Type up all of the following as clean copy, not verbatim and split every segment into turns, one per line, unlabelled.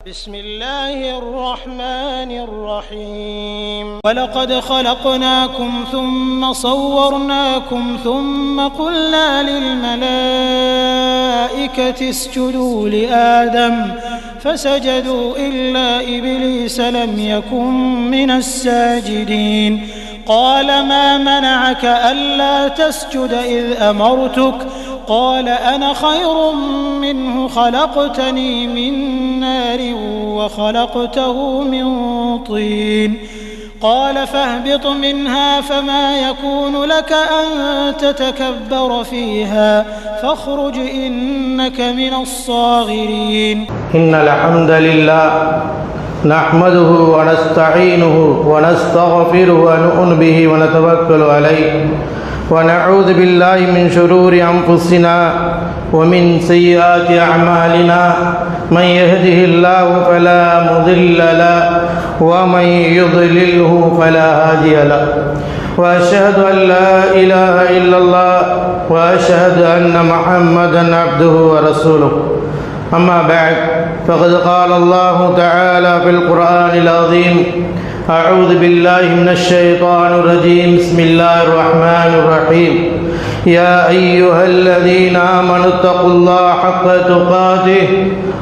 بسم الله الرحمن الرحيم ولقد خلقناكم ثم صورناكم ثم قلنا للملائكة اسجدوا لآدم فسجدوا إلا إبليس لم يكن من الساجدين قال ما منعك ألا تسجد إذ أمرتك قال أنا خير منه خلقتني من نار وخلقته من طين قال فاهبط منها فما يكون لك أن تتكبر فيها فاخرج إنك من الصاغرين
إن الحمد لله نحمده ونستعينه ونستغفره ونؤمن به ونتوكل عليه ونعوذ بالله من شرور أنفسنا ومن سيئات أعمالنا من يهده الله فلا مضل له ومن يضلله فلا هادي له وأشهد أن لا إله إلا الله وأشهد أن محمدا عبده ورسوله أما بعد فقد قال الله تعالى في القرآن العظيم أعوذ بالله من الشيطان الرجيم بسم الله الرحمن الرحيم يا أيها الذين آمنوا اتقوا الله حق تقاته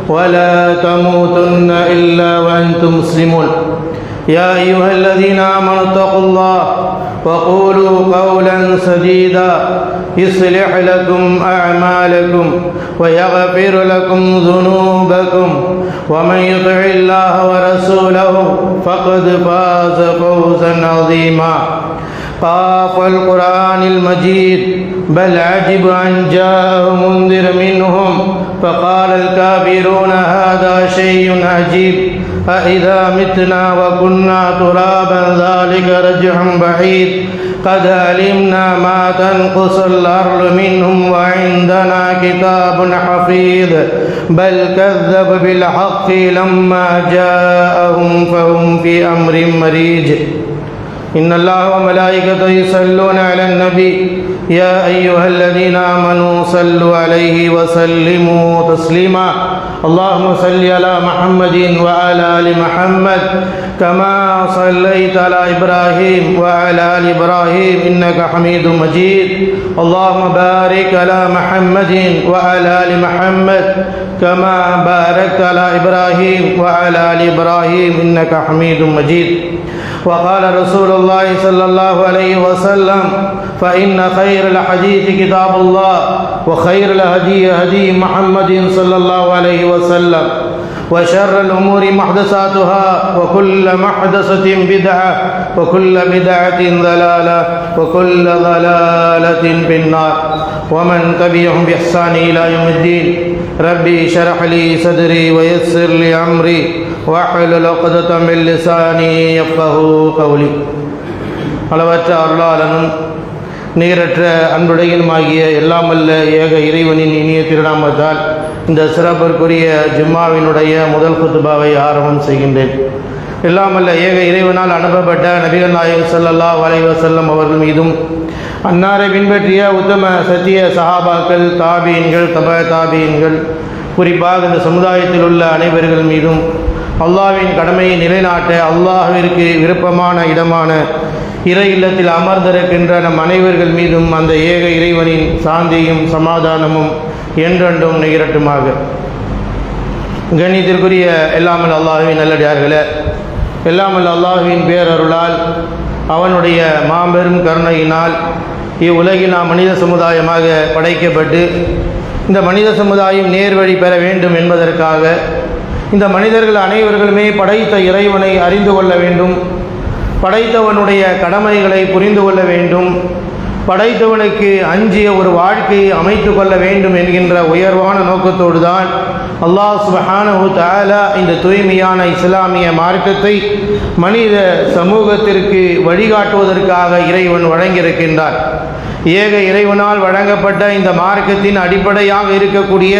ولا تموتن إلا وأنتم مسلمون يا أيها الذين آمنوا اتقوا الله وقولوا قولا سديدا يصلح لكم أعمالكم ويغفر لكم ذنوبكم ومن يطع الله ورسوله فقد فاز فوزا عظيما قاف القرآن المجيد بل عجب أن جاء منذر منهم فقال الكافرون هذا شيء عجيب أإذا متنا وكنا ترابا ذلك رجع بعيد قد علمنا ما تنقص الأرض منهم وعندنا كتاب حفيظ بل كذب بالحق لما جاءهم فهم في أمر مريج إن الله وملائكته يصلون على النبي يا أيها الذين آمنوا صلوا عليه وسلموا تسليما اللهم صل على محمد وعلى آل محمد كما صليت على إبراهيم وعلى آل إبراهيم إنك حميد مجيد اللهم بارك على محمد وعلى آل محمد كما باركت على إبراهيم وعلى آل إبراهيم إنك حميد مجيد وقال رسول الله صلى الله عليه وسلم فإن خير الحديث كتاب الله وخير الهدي هدي محمد صلى الله عليه وسلم وشر الأمور محدثاتها وكل محدثة بدعة وكل بدعة ضلالة وكل ضلالة في النار ومن تبعهم بإحسان إلى يوم الدين ربي شرح لي صدري ويسر لي أمري واحلل عقدة من لساني يفقهوا قولي அளவற்ற அருளாளனும் நிகரற்ற அன்புடையனுமாகிய எல்லாமல்ல ஏக இறைவனின் இனிய திருநாமத்தால் இந்த சிறப்பிற்குரிய ஜும்மாவினுடைய முதல் குத்துபாவை ஆரம்பம் செய்கின்றேன். எல்லாமல்ல ஏக இறைவனால் அனுப்பப்பட்ட நபிகள் நாயகம் ஸல்லல்லாஹு அலைஹி வஸல்லம் அவர்கள் மீதும் அன்னாரை பின்பற்றிய உத்தம சத்திய சஹாபாக்கள் தாபீன்கள் தாபீன்கள் குறிப்பாக இந்த சமுதாயத்தில் உள்ள அனைவர்கள் மீதும் அல்லாஹ்வின் கடமையை நிலைநாட்ட அல்லாஹ்விற்கு விருப்பமான இடமான இறை இல்லத்தில் அமர்ந்திருக்கின்ற நம் அனைவர்கள் மீதும் அந்த ஏக இறைவனின் சாந்தியும் சமாதானமும் என்றென்றும் நிகரட்டுமாக. கண்ணியத்திற்குரிய எல்லாமல் அல்லாஹ்வின் நல்லடியார்களே, எல்லாமல் அல்லாஹ்வின் பேரருளால் அவனுடைய மாபெரும் கருணையினால் இவ்வுலகில் நாம் மனித சமுதாயமாக படைக்கப்பட்டு இந்த மனித சமுதாயம் நேர்வழி பெற வேண்டும் என்பதற்காக இந்த மனிதர்கள் அனைவர்களுமே படைத்த இறைவனை அறிந்து கொள்ள வேண்டும், படைத்தவனுடைய கடமைகளை புரிந்து கொள்ள வேண்டும், படைத்தவனுக்கு அஞ்சிய ஒரு வாழ்க்கையை அமைத்து கொள்ள வேண்டும் என்கின்ற உயர்வான நோக்கத்தோடு தான் அல்லாஹ் சுப்ஹானஹு தஆலா இந்த தூய்மையான இஸ்லாமிய மார்க்கத்தை மனித சமூகத்திற்கு வழிகாட்டுவதற்காக இறைவன் வழங்கியிருக்கின்றார். ஏக இறைவனால் வழங்கப்பட்ட இந்த மார்க்கத்தின் அடிப்படையாக இருக்கக்கூடிய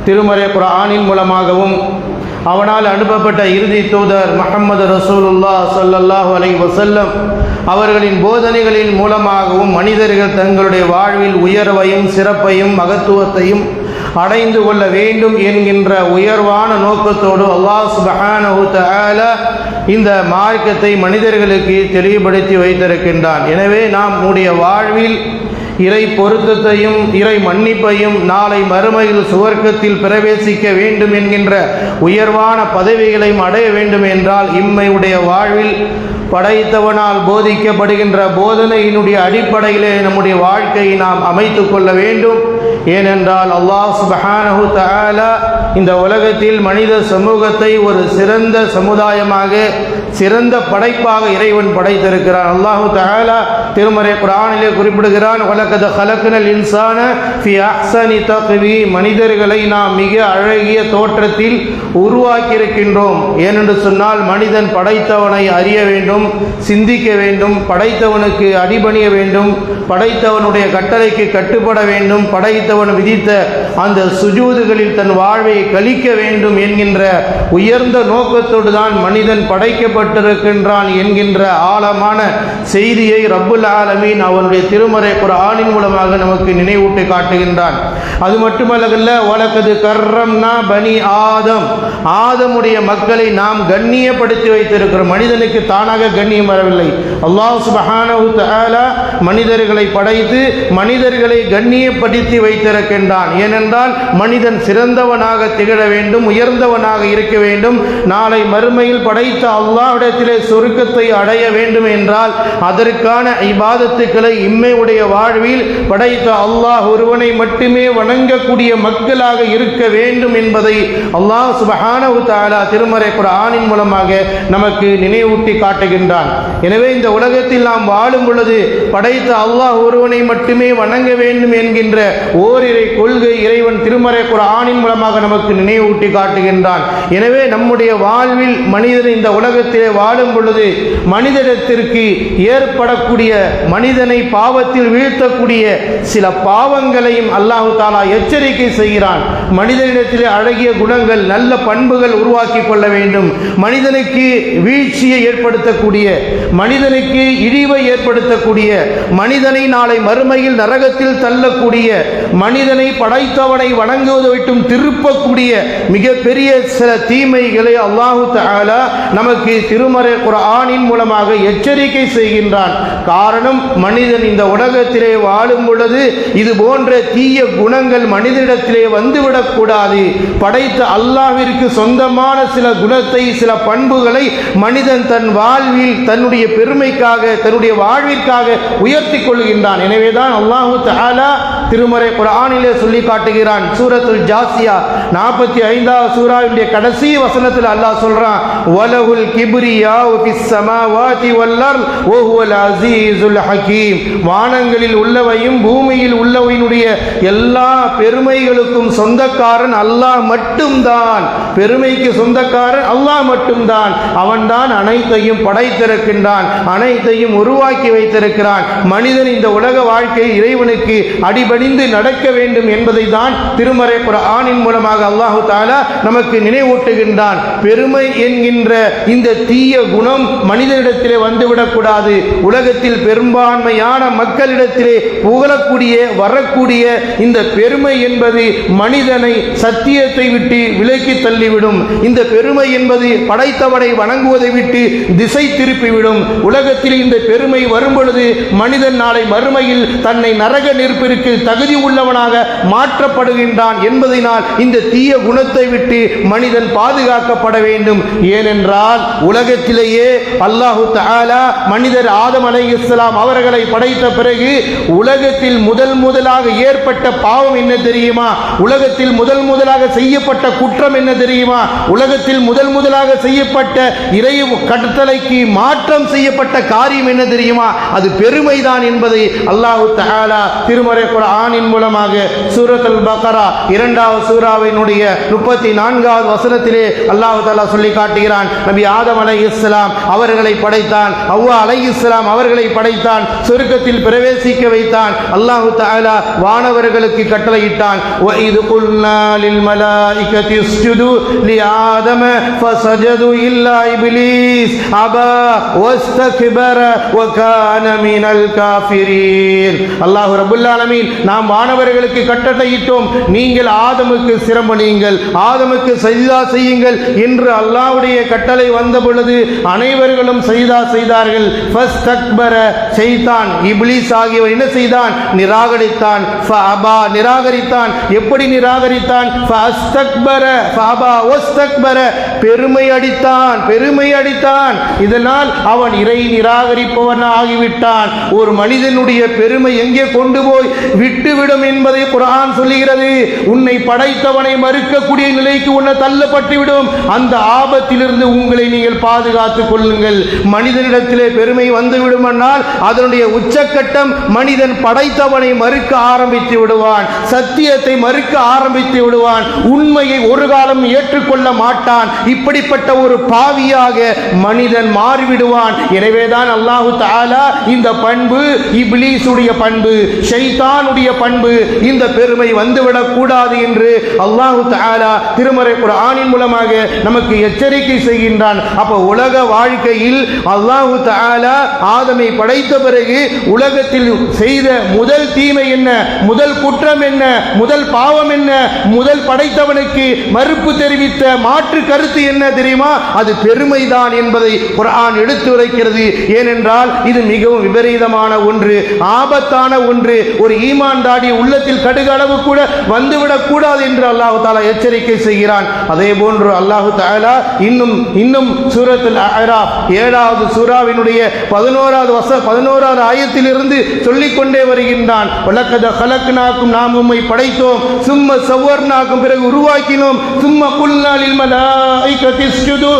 திருமறை குர்ஆனின் மூலமாகவும் அவனால் அனுப்பப்பட்ட இறுதி தூதர் முஹம்மது ரசூலுல்லாஹ் ஸல்லல்லாஹு அலைஹி வஸல்லம் அவர்களின் போதனைகளின் மூலமாகவும் மனிதர்கள் தங்களுடைய வாழ்வில் உயர்வையும் சிறப்பையும் மகத்துவத்தையும் அடைந்து கொள்ள வேண்டும் என்கின்ற உயர்வான நோக்கத்தோடு அல்லாஹ் சுப்ஹானஹு தஆலா இந்த மார்க்கத்தை மனிதர்களுக்கு தெளிவுபடுத்தி வைத்திருக்கின்றான். எனவே நாம் நம்முடைய வாழ்வில் இறை பொருத்தத்தையும் இறை மன்னிப்பையும் நாளை மறுமையில் சுவர்க்கத்தில் பிரவேசிக்க வேண்டும் என்கின்ற உயர்வான பதவிகளையும் அடைய வேண்டும் என்றால் இம்மையுடைய வாழ்வில் படைத்தவனால் போதிக்கப்படுகின்ற போதனையினுடைய அடிப்படையிலே நம்முடைய வாழ்க்கையை நாம் அமைத்து கொள்ள வேண்டும். ஏனென்றால் அல்லாஹ் சுப்ஹானஹு தஆலா இந்த உலகத்தில் மனித சமூகத்தை ஒரு சிறந்த சமுதாயமாக சிறந்த படைப்பாக இறைவன் படைத்திருக்கிறான். அல்லாஹு தஆலா திருமறை குர்ஆனிலே குறிப்பிடுகிறான், வலகத் ஹலக்னல் இன்சான ஃபீ அஹ்ஸனி தக்வீம், மனிதர்களை நாம் மிக அழகிய தோற்றத்தில் உருவாக்கி இருக்கின்றோம். ஏனென்று சொன்னால் மனிதன் படைத்தவனை அறிய வேண்டும், சிந்திக்க வேண்டும், படைத்தவனுக்கு அடிபணிய வேண்டும், படைத்தவனுடைய கட்டளைக்கு கட்டுப்பட வேண்டும், படைத்தவன் விதித்த அந்த சுஜூதுகளில் தன் வாழ்வை கழிக்க வேண்டும் என்கின்ற உயர்ந்த நோக்கத்தோடு தான் மனிதன் படைக்கப்பட்டிருக்கின்றான் என்கின்ற ஆழமான செய்தியை ரப்புல் ஆலமீன் அவனுடைய திருமறை குர்ஆனின் மூலமாக நமக்கு நினைவூட்டி காட்டுகின்றான். அது மட்டுமல்ல, வலகது கர்ரம்னா பனி ஆதம், ஆதமுடைய மக்களை நாம் கண்ணியப்படுத்தி வைத்திருக்கிறோம். மனிதனுக்கு தானாக கண்ணியம் வரவில்லை. அல்லாஹ் சுப்ஹானஹு தஆலா மனிதர்களை படைத்து மனிதர்களை கண்ணியப்படுத்தி வைத்திருக்கின்றான். ஏனென்றால் மனிதன் சிறந்தவனாக திகழ வேண்டும், உயர்ந்தவனாக இருக்க வேண்டும். நாளை மறுமையில் படைத்த அல்லாஹ்விடத்திலே சொர்க்கத்தை அடைய வேண்டும் என்றால் அதற்கான இபாதத்துக்களை இம்மையுடைய வாழ்வில் படைத்த அல்லாஹ் ஒருவனை மட்டுமே வணங்கக்கூடிய மக்களாக இருக்க வேண்டும் என்பதை அல்லாஹ் சுப்ஹானஹு தஆலா திருமறை குர்ஆனின் மூலமாக நமக்கு நினைவூட்டி காட்டுகின்றான். எனவே இந்த உலகத்தில் நாம் வாழும் பொழுது படைத்த அல்லாஹ் ஒருவனை மட்டுமே வணங்க வேண்டும் என்கின்ற ஓரிரை கொள்கை இறைவன் திருமறை குர்ஆனின் மூலமாக நமக்கு நினைவூட்டி காட்டுகின்றான். எனவே நம்முடைய வாழ்வில் மனிதன் இந்த உலகத்திலே வாழும் பொழுது மனிதனிடத்திற்கு ஏற்படக்கூடிய மனிதனை பாவத்தில் வீழ்த்தக்கூடிய சில பாவங்களையும் அல்லாஹ் தஆலா எச்சரிக்கை செய்கிறான். மனிதனிடத்திலே அழகிய குணங்கள் நல்ல பண்புகள் உருவாக்கி கொள்ள வேண்டும். மனிதனுக்கு வீழ்ச்சியை ஏற்படுத்தக்கூடிய, மனிதனுக்கு இழிவை ஏற்படுத்தக்கூடிய, மனிதனை நாளை மறுமையில் நரகத்தில் தள்ளக்கூடிய, மனிதனை படைத்தவனை வணங்குவதை விட்டும் திருப்பக்கூடிய மிகப்பெரிய சில தீமைகளை அல்லாஹு தஆலா நமக்கு திருமறை குர்ஆனின் மூலமாக எச்சரிக்கை செய்கின்றான். காரணம், மனிதன் இந்த உலகத்திலே வாழும் பொழுது இது போன்ற தீய குணங்கள் மனிதனிடத்திலே வந்துவிடக்கூடாது. படைத்த அல்லாஹ்விற்கு சொந்தமான சில குணத்தை, சில பண்புகளை மனிதன் தன் வாழ்வில் தன்னுடைய பெருமைக்காக, தன்னுடைய வாழ்விற்காக உயர்த்தி கொள்கின்றான். எனவேதான் அல்லாஹு தஆலா திருமறை குர்ஆனிலே சொல்லி காட்டுகிறான். சூரத்துல் ஜாசியா 45வது சூராவுடைய கடைசி வசனத்தில் அல்லாஹ் சொல்றான், வலஹுல் கிப்ரியாஉ ஃபிஸ் ஸமாவாதி வல் அர்த் வ ஹுவல் அஸீஸுல் ஹகீம், வானங்களில் உள்ளவையும் பூமியில் உள்ளவையினுடைய எல்லா பெருமைகளுக்கும் சொந்தக்காரன் அல்லாஹ் மட்டும்தான். பெருமைக்கு சொந்தக்காரன் அல்லாஹ் மட்டும்தான். அவன்தான் அனைத்தையும் படைத்திருக்கின்றான், அனைத்தையும் உருவாக்கி வைத்திருக்கிறான். மனிதன் இந்த உலக வாழ்க்கை இறைவனுக்கு அடிபணிந்து நடக்க வேண்டும் என்பதை தான் திருமறை குர்ஆனின் மூலமாக அல்லாஹ் தஆலா நமக்கு நினைவூட்டுகின்றான். பெருமை என்கின்ற இந்த தீய குணம் மனிதனிடத்திலே வந்துவிடக்கூடாது. உலகத்தில் பெரும்பான்மையான மக்களிடத்திலே புகழக்கூடிய வரக்கூடிய இந்த பெருமை என்பது மனிதனை சத்தியத்தை விட்டு விலக்கி தள்ளிவிடும். இந்த பெருமை என்பது படைத்தவனை வணங்குவதை விட்டு திசை திருப்பிவிடும். உலகத்தில் இந்த பெருமை வரும் பொழுது மனிதன் நாளை மறுமையில் தன்னை நரக நெருப்பிற்கு தகுதி உள்ளவனாக மாற்றப்படுகின்றான் என்பதனால் இந்த தீய குணத்தை விட்டு மனிதன் பாதுகாக்கப்பட வேண்டும். ஏனென்றால் உலகத்திலேயே அல்லாஹு தஆலா மனிதர் ஆதம் அலைஹிஸ்ஸலாம் அவர்களை படைத்த பிறகு உலகத்தில் முதலாக ஏற்பட்ட பாவம் என்ன தெரியுமா? உலகத்தில் முதலாக செய்யப்பட்ட குற்றம் என்ன தெரியுமா? உலகத்தில் முதலாக செய்யப்பட்ட இறை கட்டளைக்கு மாற்றம் செய்யப்பட்ட காரியம் என்ன தெரியுமா? அது பெருமைதான் என்பதை அல்லாஹ் தஆலா திருமறை குர்ஆனின் மூலமாக சூரத்துல் பக்ரா 2வது சூராவினுடைய 34வது வசனத்திலே அல்லாஹ் தஆலா சொல்லி காட்டுகிறான். நபி ஆதம் அலைஹிஸ்ஸலாம் அவர்களை படைத்தான், ஹவ்வா அலைஹிஸ்ஸலாம் அவர்களை படைத்தான், சொர்க்கத்தில் பிரவேசிக்க வைத்தான். அல்லாஹ் தஆலா வானவர்களுக்கு கட்டளையிட்டான், வஇது குல் குல்னா லில் மலாயிகதி இஸ்ஜுது லிஆதம ஃபஸஜது இல்லா இப்லீஸ் அபா வஸ்தக்பர வகான மினல் காஃபிரீன். அல்லாஹ் ரப்பல் ஆலமீன் நாம் வானவர்களுக்கு கட்டளையிட்டோம், நீங்கள் ஆதமுக்கு சிரமணியுங்கள், ஆதமுக்கு சஜ்தா செய்யுங்கள் என்று அல்லாஹ்வுடைய கட்டளை வந்த பொழுது அனைவர்களும் சஜ்தா செய்தார்கள். ஃபஸ்தக்பர ஷைத்தான் இப்லீஸ் ஆகியவன் என்ன செய்தான்? நிராகரித்தான். ஃபஅபா நிராகரித்தான். எப்படி நிராகரித்தான்? ஃபஅஸ்தக்பர ஃபஅபா வஸ்தக்பர பெருமை அடித்தான், பெருமை அடித்தான். இதனால் அவன் இறை நிராகரிப்பவன் ஆகிவிட்டான். ஒரு மனிதனுடைய பெருமை எங்கே கொண்டு போய் விட்டுவிடும் என்பதை குர்ஆன் சொல்லுகிறது. உன்னை படைத்தவனை மறுக்கக்கூடிய நிலைக்கு உன்னை தள்ளப்பட்டு விடும். அந்த ஆபத்திலிருந்து உங்களை நீங்கள் பாதுகாத்துக் கொள்ளுங்கள். மனிதனிடத்திலே பெருமை வந்துவிடுமானால் அதனுடைய உச்சக்கட்டம் மனிதன் படைத்தவனை மறுக்க ஆரம்பித்து விடுவான், சத்தியத்தை மறுக்க ஆரம்பித்து விடுவான், உண்மையை ஒரு காலம் ஏற்றுக்கொள்ள மாட்டான். இப்படிப்பட்ட ஒரு பாவியாக மனிதன் மாறிவிடுவான். எனவேதான் அல்லாஹ் தஆலா இந்த பண்பு இப்லீசுடைய பண்பு, ஷைத்தானுடைய பண்பு, இந்த பெருமை வந்துவிடக் கூடாது என்று அல்லாஹ் தஆலா திருமறை குர்ஆனின் மூலமாக நமக்கு எச்சரிக்கை செய்கின்றான். அப்ப உலக வாழ்க்கையில் அல்லாஹ் தஆலா ஆதமை படைத்த பிறகு உலகத்தில் செய்த முதல் தீமை என்ன, முதல் குற்றம் என்ன, முதல் பாவம் என்ன, முதல் படைத்தவனுக்கு மறுப்பு தெரிவித்த மாற்று கருத்து என்ன தெரியுமா? அது பெருமைதான் என்பதை குர்ஆன் எடுத்துரைக்கிறது. ஏனென்றால் இது மிகவும் விபரீதமான ஒன்று, ஆபத்தான ஒன்று. ஒரு ஈமான்தாடி உள்ளத்தில் கடுகளவு கூட வந்துவிடக் கூடாது என்று அல்லாஹ் தஆலா எச்சரிக்கை செய்கிறான். அதே போன்று அல்லாஹ் தஆலா இன்னும் சூரத்துல் அஅராஃப் 7வது சூராவினுடைய 11வது ஆயத்திலிருந்து சொல்லிக்கொண்டே வருகின்றான். வலக்கத கலக்னாக்கும் நாம் உம்மை படைத்தோம், சும்ம சவ்வர்னாக்கும் பிறகு உருவாக்கினோம், சும்ம குல்னா லில் மலாயிகதி இஸ்ஜுது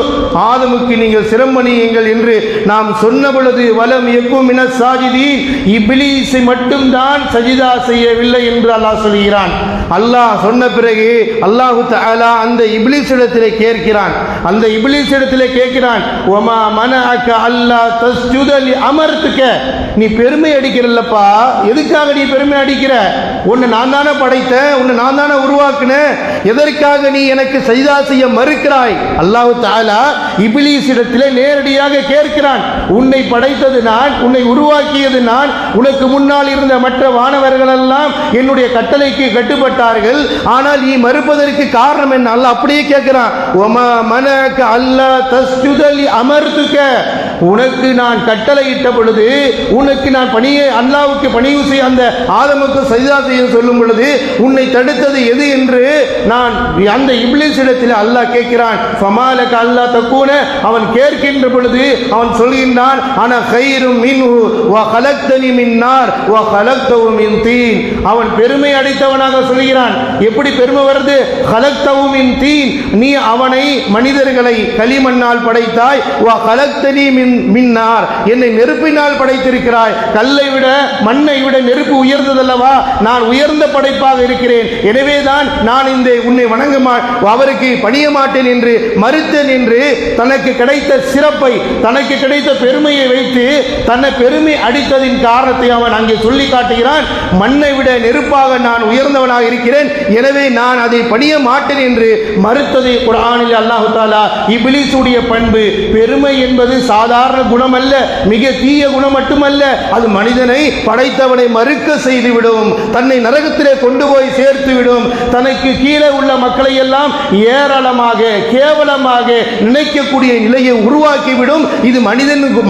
ஆதமுக்கு நீங்கள் சிரமணியுங்கள் என்று நாம் சொன்ன பொழுது வலம் யகும் மினஸ் சாஜிதீன் இப்லீஸை மட்டும்தான் சஜிதா செய்யவில்லை என்று அல்லாஹ் சொல்கிறான். அல்லாஹ் சொன்ன பிறகு அல்லாஹ் தஆலா அந்த இப்லீஸிடத்திலே கேட்கிறான். அந்த இப்லீஸிடத்திலே கேட்கிறான், வமா மனஅக அல்லா தஸ்ஜுத லி அமர்துக, நீ பெருமை அடிக்கிறல்லப்பா, எதுக்காக நீ பெருமை அடிக்கிற? உன்னை நான் தானே படைத்தேன், உன்னை நான் தானே உருவாக்குனேன், எதற்காக நீ எனக்கு சஜ்தா செய்ய மறுக்கிறாய்? அல்லாஹ் தஆலா இப்லீஸிடத்திலே நேரடியாக கேட்கிறான். உன்னை படைத்தது நான், உன்னை உருவாக்கியது நான், உனக்கு முன்னால் இருந்த மற்ற வானவர்கள் எல்லாம் என்னுடைய கட்டளைக்கு கட்டுப்பட்டார்கள், ஆனால் நீ மறுப்பதற்கு காரணம் என்ன? அல்லாஹ் அப்படியே கேட்கிறான். வமா மனக அல்லா தஸ்ஜுத லி அமர்துக, உனக்கு நான் கட்டளையிட்ட பொழுது, உனக்கு நான் பணியை அல்லாஹ்வுக்கு பணிவு செய்ய அந்த ஆதமுக்கு சஜ்தா செய்ய சொல்லும் பொழுது உன்னை தடுத்தது எது என்று நான் அந்த இப்லீஸிடத்தில் அல்லாஹ் கேட்கிறான். ஃபமாலக அல்லா தக்கூன, அவன் கேட்கின்ற பொழுது அவன் சொல்கின்றான், அன கைரும் மின்ஹு வ கலக்தனி மின் நார் வ கலக்தஹு மின் தீன். அவன் பெருமை அடைத்தவனாக சொல்கிறான். எப்படி பெருமை வருது? கலக்தஹு மின் தீன், நீ அவனை மனிதர்களை களிமண்ணால் படைத்தாய், வ கலக்தனி மின் நார், என்னை நெருப்பினால் படைத்திருக்கிறாய். கல்லை விட மண்ணை விட நெருப்பு உயர்ந்ததல்லவா, நான் உயர்ந்த படைப்பாக இருக்கிறேன், எனவேதான் நான் இந்த உன்னை வணங்க அவருக்கு பணிய மாட்டேன் என்று மறுத்தேன் என்று தனக்கு கிடைத்த சிறப்பை, தனக்கு கிடைத்த பெருமையை வைத்து தன்னை பெருமை அடித்ததின் காரணத்தை அவன் அங்கே சொல்லி காட்டுகிறான். மண்ணை விட நெருப்பாக நான் உயர்ந்தவனாக இருக்கிறேன், எனவே நான் அதை பணிய மாட்டேன் என்று மறுத்ததை குர்ஆனில் அல்லாஹ் தஆலா இப்லீஸுடைய பண்பு. பெருமை என்பது சாதாரண குணம் அல்ல, மிக தீய குணம் மட்டுமல்ல, அது மனிதனை படைத்தவனை மறுக்க செய்துவிடும், தன்னை நரகத்திலே கொண்டு போய் சேர்த்துவிடும், தனக்கு கீழே உள்ள மக்களை எல்லாம் ஏராளமாக கேவலமாக நினைக்கக்கூடிய நிலையை உருவாக்கிவிடும். இது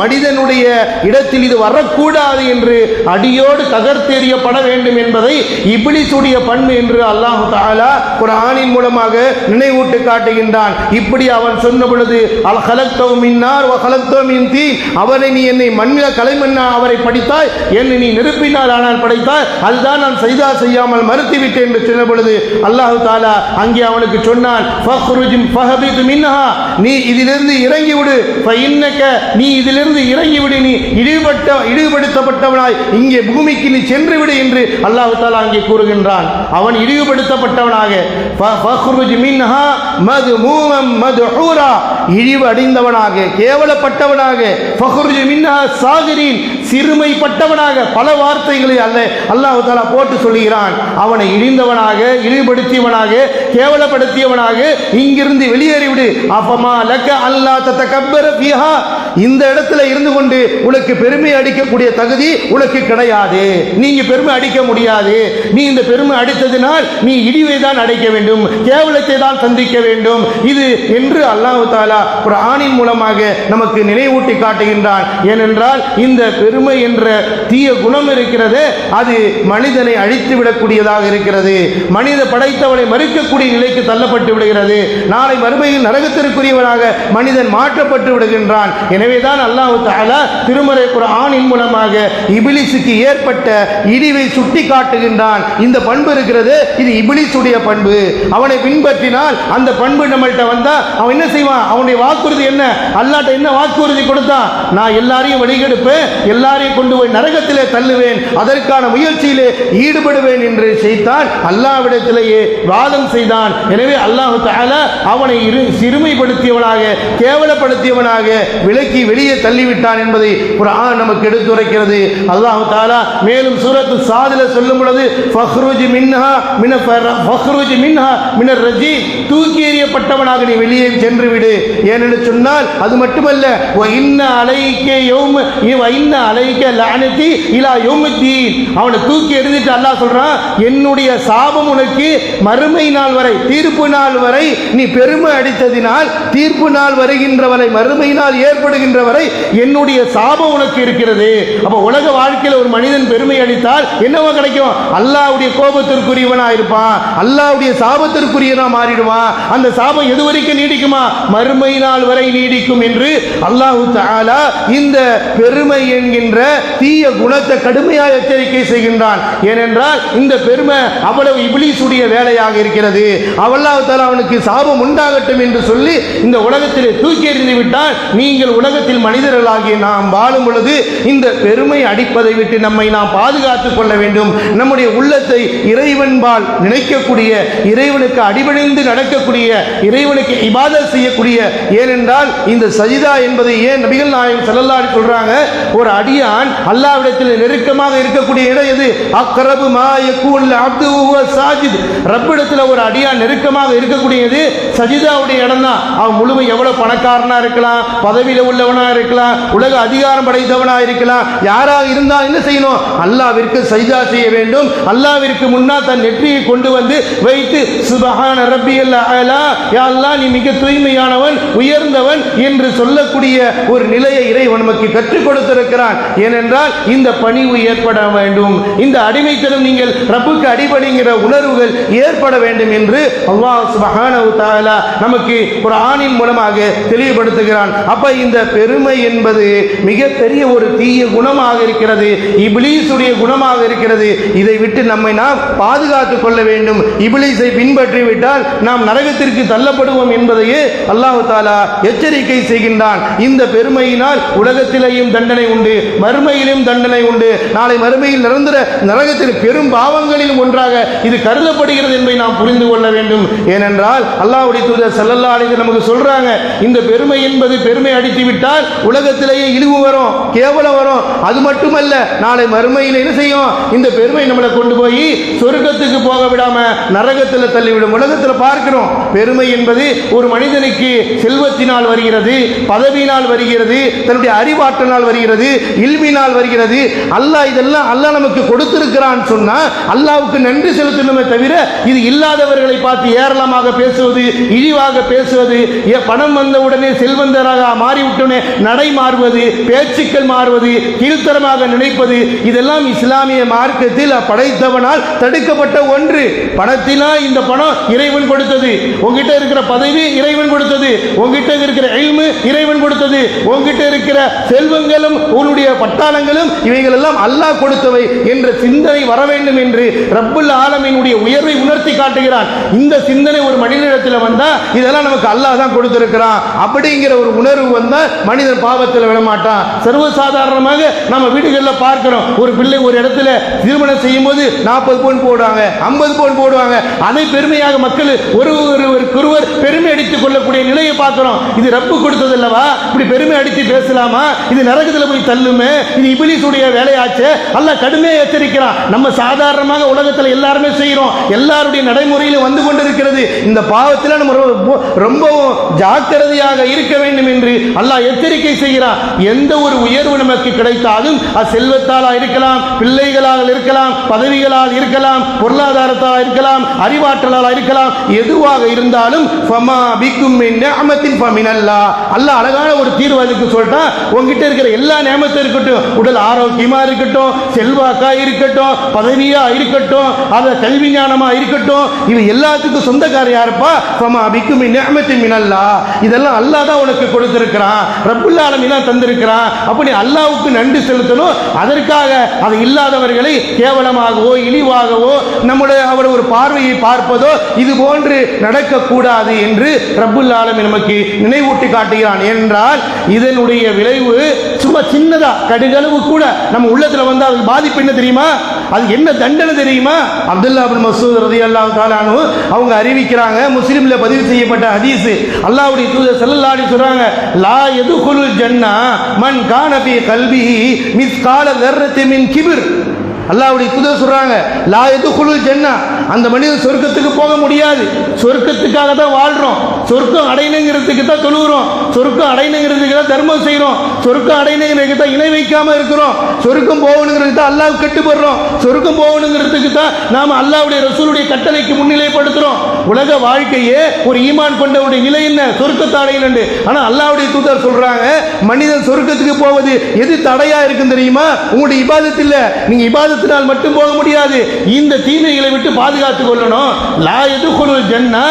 மனிதனுடைய இடத்தில் இது வரக்கூடாது என்று அடியோடு தகர்த்தெறியப்பட வேண்டும் என்பதை இப்லீஸுடைய பண்பு என்று அல்லாஹ் தஆலா குர்ஆனின் மூலமாக நினைவூட்டி காட்டுகின்றான். இப்படி அவன் சொன்ன பொழுது அல் கலக்தஹு மின் நார் வ கலக்தஹு மின் தீன், அவனை நீ என்னை மண்ணில் களிமண்ணால் அவரை படைத்தாய், என்னை நீ நெருப்பினால் ஆனால் படைத்தாய், அதுதான் நான் சஜ்தா செய்யாமல் மறுத்துவிட்டேன் என்று சொன்ன பொழுது அல்லாஹ் தஆலா அங்கே அவனுக்கு சொன்னான், ஃபக்ருஜ் ஃபஹபித் மின்ஹா, நீ இதிலிருந்து இறங்கி விடு, ஃபஇன்னக, நீ இதிலிருந்து இறங்கி விடு, நீ இழிவுபடுத்தப்பட்டவனாய் இங்கே பூமிக்கு நீ சென்று விடு என்று அல்லாஹ் தஆலா அங்கே கூறுகின்றான். அவன் இழிவுபடுத்தப்பட்டவனாக, ஃபக்ருஜ் மின்ஹா மத்மூமம் மத்ஹூரா, இழிவு அடைந்தவனாக கேவலப்பட்டவனாக, ஃபக்ருஜ் மின்ஹா சாகிரீன், சிறுமைப்பட்டவனாக, பல வார்த்தைகளை அல்லாஹ் தஆலா போட்டு சொல்கிறான். அவனை இழிந்தவனாக, இழிவுபடுத்தியவனாக, கேவலப்படுத்தியவனாக இங்கிருந்து வெளியேறிவிடு. அஃபமா லக்க அல்லா ததகப்பர ஃபீஹா, இந்த இடத்துல இருந்து கொண்டு உனக்கு பெருமை அடிக்கக்கூடிய தகுதி உனக்கு கிடையாது. நீங்க பெருமை அடிக்க முடியாது. நீ இந்த பெருமை அடித்ததினால் நீ இழிவை தான் அடைக்க வேண்டும், கேவலத்தை தான் சந்திக்க வேண்டும். இது என்று அல்லாஹ் தஆலா குர்ஆனின் மூலமாக நமக்கு நினைவூட்டி காட்டுகின்றான். ஏனென்றால் இந்த பெருமை என்ற தீய குணம் இருக்கிறது, அது மனிதனை அழித்து விடக்கூடியதாக இருக்கிறது. மனித படைத்தவனை மறுக்கக்கூடிய நிலைக்கு தள்ளப்பட்டு விடுகிறது. நாளை மறுமையில் நரகத்திற்குரியவனாக மனிதன் மாற்றப்பட்டு விடுகின்றான். எனவேதான் அல்லாஹ் தஆலா திருமறை குர்ஆனின் மூலமாக இப்லீஸுக்கு ஏற்பட்ட இழிவை சுட்டி காட்டுகின்றான். இந்த பண்பு இருக்கிறது, இது இப்லீஸுடைய பண்பு. அவனை பின்பற்றினால் அந்த பண்பு நம்மள்கிட்ட வந்தா அவன் என்ன செய்வான்? அவனுடைய வாக்குறுதி என்ன? அல்லாஹ்ட்ட என்ன வாக்குறுதி கொடுத்தான்? நான் எல்லாரையும் வழிகெடுப்பேன், எல்லாரையும் கொண்டு போய் நரகத்திலே தள்ளுவேன், அதற்கான முயற்சியிலே ஈடுபடுவேன் என்று செய்தான். அல்லாஹ்விடத்திலேயே வாதம் செய்தான். எனவே அல்லாஹ் தஆலா அவனை சிறுமைப்படுத்தியவனாக, கேவலப்படுத்தியவனாக விலக்கி வெளியே தள்ளிவிட்டான் என்பதை குர்ஆன் நமக்கு எடுத்துரைக்கிறது. அல்லாஹ் தஆலா மேலும் சூரத்து சாதில சொல்லும் பொழுது ஃபக்ருஜ் மின்ஹா மினர் ரஜி, தூக்கி எறியப்பட்டவனாக நீ வெளியே சென்று விடு. ஏனென்று சொன்னால் அது மட்டுமல்ல, வ இன்ன அலைக யௌம வ இன்ன அலைக லஅனதி இலா யௌமித்தீன், அவனை தூக்கி எறிஞ்சிட்டு அல்லாஹ் சொல்றான், என்னுடைய சாபம் உனக்கு மறுமை நாள் வரை, தீர்ப்பு நாள் வரை நீ பெருமை அடித்ததினால் தீர்ப்பு நாள் வருகின்ற வரை, மறுமை நாள் ஏற்படுகின்ற வரை என்னுடைய சாபம் உனக்கு இருக்கிறது. அப்ப உலக வாழ்க்கையில் ஒரு மனிதன் பெருமை அடித்தால் என்னவா கிடைக்கும்? அல்லாஹ்வுடைய கோபத்திற்குரியவனா இருப்பான், அல்லாஹ்வுடைய சாபத்திற்குரியவனா மாறிடுவான். அந்த சாபம் எது வரைக்கும் நீடிக்குமா? மறுமை நாள் வரை நீடிக்கும் என்று அல்லாஹ் தஆலா இந்த பெருமை என்கின்ற தீய குணத்தை கடுமையாக எச்சரிக்கை செய்கின்றான். ஏனென்றால் இந்த பெருமை அவ்வளவு இப்லீஸுடைய வேலையாக இருக்கிறது. அல்லாஹ் தஆலா அவனுக்கு சாபம் உண்டாகட்டும் என்று சொல்லி இந்த உலகத்திலே தூக்கி எறிந்து விட்டால், நீங்கள் உலகத்தில் மனிதர்களாகிய நாம் வாழும் பொழுது இந்த பெருமை அடிப்பதை விட்டு நம்மை நாம் பாதுகாத்துக் கொள்ள வேண்டும். நம்முடைய உள்ளத்தை இறைவன்பால் நினைக்கக்கூடிய, இறைவனுக்கு அடிபணிந்து நடக்கக்கூடிய, இறைவனுக்கு இபாதத் செய்யக்கூடிய. ஏனென்றால் இந்த சஜிதா என்பதை ஏன் நபிகள் நாயகம் ஸல்லல்லாஹு அலைஹி சொல்றாங்க? ஒரு அடியான் அல்லாஹ்விடத்தில் நெருக்கமாக இருக்கக்கூடிய இடம் எது? அக்ரபு மா யகூல் அப்து வஹுவ சாஜித், ரப்பிடத்தில் ஒரு அடியான் நெருக்கமாக இருக்கக்கூடியது சஜிதாவுடைய இடம் தான். அவன் முழுமை எவ்வளவு பணக்காரனா இருக்கலாம், பதவியில் உள்ளவனா இருக்கலாம், உலக அதிகாரம் படைத்தவனா இருக்கலாம், யாராக இருந்தால் என்ன செய்யணும்? அல்லாஹ்விற்கு சஜிதா செய்ய வேண்டும். அல்லாஹ்விற்கு முன்னால் தன் நெற்றியை கொண்டு வந்து வைத்து சுப்ஹான ரப்பியல் அலா, யா அல்லாஹ் நீ மிக தூய்மையானவன், உயர்ந்தவன் என்று சொல்லக்கூடிய ஒரு நிலையை இறைவன் நமக்கு கற்றுக் கொடுத்திருக்கிறான். ஏனென்றால் இந்த பணிவு ஏற்பட வேண்டும், இந்த அடிமைத்தனம், நீங்கள் ரப்புக்கு அடிபணிங்கிற உணர்வுகள் ஏற்பட வேண்டும் என்று அல்லாஹ் சுப்ஹானஹு வ தஆலா நமக்கு குர்ஆனின் மூலமாக தெளிவுபடுத்துகிறான். அப்ப இந்த பெருமை என்பது மிகப்பெரிய ஒரு தீய குணமாக இருக்கிறது, இப்லீஸுடைய குணமாக இருக்கிறது. இதை விட்டு நம்மை நாம் பாதுகாத்துக் கொள்ள வேண்டும். இப்லீஸை பின்பற்றி விட்டால் நாம் நரகத்திற்கு தள்ளப்படுவோம் என்பதையே அல்லாஹ் தஆலா எச்சரிக்கை செய்கின்றான். இந்த பெருமையினால் உலகத்திலேயும் தண்டனை உண்டு, மறுமையிலும் தண்டனை உண்டு. நாளை மறுமையில் நிரந்தர நரகத்தில் பெரும் பாவங்களிலும் ஒன்றாக இது கருதப்படுகிறது என்பதை நாம் புரிந்து கொள்ள வேண்டும். ஏனென்றால் அல்லாஹ்வுடைய தூதர் ஸல்லல்லாஹு அலைஹி வஸல்லம் நமக்கு சொல்றாங்க, இந்த பெருமை என்பது, பெருமை அடித்து விட்டால் உலகத்திலேயே இழிவு வரும், கேவலம் வரும். அது மட்டுமல்ல, நாளை மறுமையில் என்ன செய்யும்? இந்த பெருமை நம்மளை கொண்டு போய் சொர்க்கத்துக்கு போக விடாம நரகத்தில் தள்ளிவிடும். உலகத்தில் பார்க்கிறோம், பெருமை என்பது ஒரு மனிதனுக்கு செல்வத்தினால் வருகிறது, பதவியினால் வருகிறது, தன்னுடைய அறிவாற்றனால் வருகிறது, இல்மினால் வருகிறது. அல்லாஹ் இதெல்லாம் அல்லாஹ் நமக்கு கொடுத்திருக்கிறான் சொன்னா அல்லாஹ்வுக்கு நன்றி செலுத்தணுமே தவிர இது இல்லாதவர்களை பார்த்து ஏராளமாக பேசுவது, இழிவாக பேசுவது, பணம் வந்த உடனே செல்வந்தராக மாறிவிட்டோனே நடை மாறுவது, பேச்சுக்கள் மாறுவது, கீழ்த்தரமாக நினைப்பது, இதெல்லாம் இஸ்லாமிய மார்க்கத்தில் படைத்தவனால் தடுக்கப்பட்ட ஒன்று. பணத்தினால் இந்த பணம் இறைவன் கொடுத்தது, உங்ககிட்ட இருக்கிற பதவி இறைவன் கொடுத்தது, உங்ககிட்ட இருக்கிற இல்மு இறைவன் கொடுத்தது, உங்ககிட்ட இருக்கிற செல்வங்களும் உன்னுடைய பட்டாளங்களும் இவைகள் எல்லாம் அல்லாஹ் கொடுத்தவை என்ற சிந்தனை வர வேண்டும் என்று ரப்புல் ஆலமீனுடைய உயர்வை உணர்த்தி காட்டுகிறான். இந்த சிந்தனை ஒரு மனிதனிடத்தில் வந்தா இதெல்லாம் நமக்கு அல்லாஹ் தான் கொடுத்திருக்கிறான் அப்படிங்கிற ஒரு உணர்வு வந்தால் மனிதன் பாவத்தில் விடமாட்டான். சர்வசாதாரணமாக நம்ம வீடுகளில் பார்க்கிறோம், ஒரு பிள்ளை ஒரு இடத்துல திருமணம் செய்யும் போது 40 பவுன் போடுவாங்க, 50 பவுன் போடுவாங்க. அதை பெருமையாக மக்கள் ஒருவர் பெருமை அடித்துக் கொள்ளக்கூடிய நிலையை பார்க்கிறோம். இது ரப்பு கொடுத்தது அல்லவா? இப்படி பெருமை அடித்து பேசலாமா? இது நரகத்தில் போய் தள்ளுமே, இது இபிலிசுடைய வேலையாச்சு. அல்லாஹ் கடுமையாக எச்சரிக்கிறான். நம்ம சாதாரணமாக உலகத்தில் எல்லாருமே செய்கிறோம், எல்லாருடைய நடைமுறையிலும் வந்து கொண்டிருக்கிறது. இந்த பாவத்தில் நம்ம ரொம்பவும் ஜாக்கிரதையாக இருக்க வேண்டும் என்று அல்லாஹ் எச்சரிக்கை செய்கிறான். எந்த ஒரு உயர்வு நமக்கு கிடைத்தாலும் அது செல்வத்தால் இருக்கலாம், பிள்ளைகளால் இருக்கலாம், பதவிகளால் இருக்கலாம், பொருளாதாரத்தால் இருக்கலாம், அறிவாற்றலால் இருக்கலாம், எதுவாக இருந்தாலும் அல்லாஹ் அழகான ஒரு தீர்வு அதுக்கு சொல்லிட்டான். உங்ககிட்ட இருக்கிற எல்லா நியமத்தும் இருக்கட்டும், உடல் ஆரோக்கியமா இருக்கட்டும், செல்வாக்கா இருக்கட்டும், பதவியா இருக்கட்டும், அத கல்வி ஞானமா இருக்கட்டும், இது எல்லாத்துக்கும் சொந்தக்காரர் யாருப்பா? இதெல்லாம் அல்லாஹ் தான் உனக்கு கொடுத்திருக்கிறான், ரப்புல் ஆலமீன் தான் தந்திருக்கிறான். அப்படி அல்லாஹ்வுக்கு நன்றி செலுத்தணும். அதற்காக அது இல்லாதவர்களை கேவலமாகவோ இழிவாகவோ நம்முடைய அவர் ஒரு பார்வையை பார்ப்பதோ இது போன்று நடக்கக்கூடாது என்று ரப்புல் ஆலமீன் நமக்கு நினைவூட்டி காட்டுகிறான். என்றால் இதனுடைய விளைவு சும்மா சின்னதா கடுகளவு கூட நம்ம உள்ளத்துல வந்து அது பாதிப்பு என்ன தெரியுமா? அது என்ன தண்டனை தெரியுமா? அப்துல்லா இப்னு மஸ்ஊத் ரலியல்லாஹு தஆலா அன்ஹு அவங்க அறிவிக்கிறாங்க, முஸ்லிம்ல பதிவு செய்யப்பட்ட ஹதீஸ். அல்லாஹ்வுடைய தூதர் ஸல்லல்லாஹு அலைஹி சொல்றாங்க, லா யதுகுலுல் ஜன்னா மன் கான ஃபீ கல்பிஹி மிஸ்கால தர்ரத்தின் மின் கிப்ர். அல்லாஹ்வுடைய தூதர் சொல்றாங்க, லா யதுகுலுல் ஜன்னா, அந்த மனிதன் சொர்க்கத்துக்கு போக முடியாது. சொர்க்கத்துக்காக தான் வாழ்றோம், சொர்க்கம் அடையணுங்கிறதுக்கு தான் தொழுகிறோம், சொர்க்கம் அடையணுங்கிறதுக்கு தான் தர்மம் செய்கிறோம், சொர்க்கம் அடையணுங்கிறதுக்கு தான் இணை வைக்காம இருக்கிறோம், சொர்க்கம் போகணுங்கிறதுக்கு தான் அல்லாஹ் கட்டுப்படுறோம், சொர்க்கம் போகணுங்கிறதுக்கு தான் நாம் அல்லாஹ்வுடைய ரசூலுடைய கட்டளைக்கு முன்னிலைப்படுத்துறோம். உலக வாழ்க்கையே ஒரு ஈமான் கொண்டவருடைய நிலை என்ன? சொர்க்கத்தை அடையணும். ஆனால் அல்லாஹ்வுடைய தூதர் சொல்றாங்க, மனிதன் சொர்க்கத்துக்கு போவது எது தடையா இருக்கும் தெரியுமா? உங்களுடைய இபாதத் இல்ல. நீங்க இபாதத்தினால் மட்டும் போக முடியாது, இந்த தீமைகளை விட்டு பாதுகாத்துக் கொள்ளணும். லா யதுகுலுல் ஜன்னா,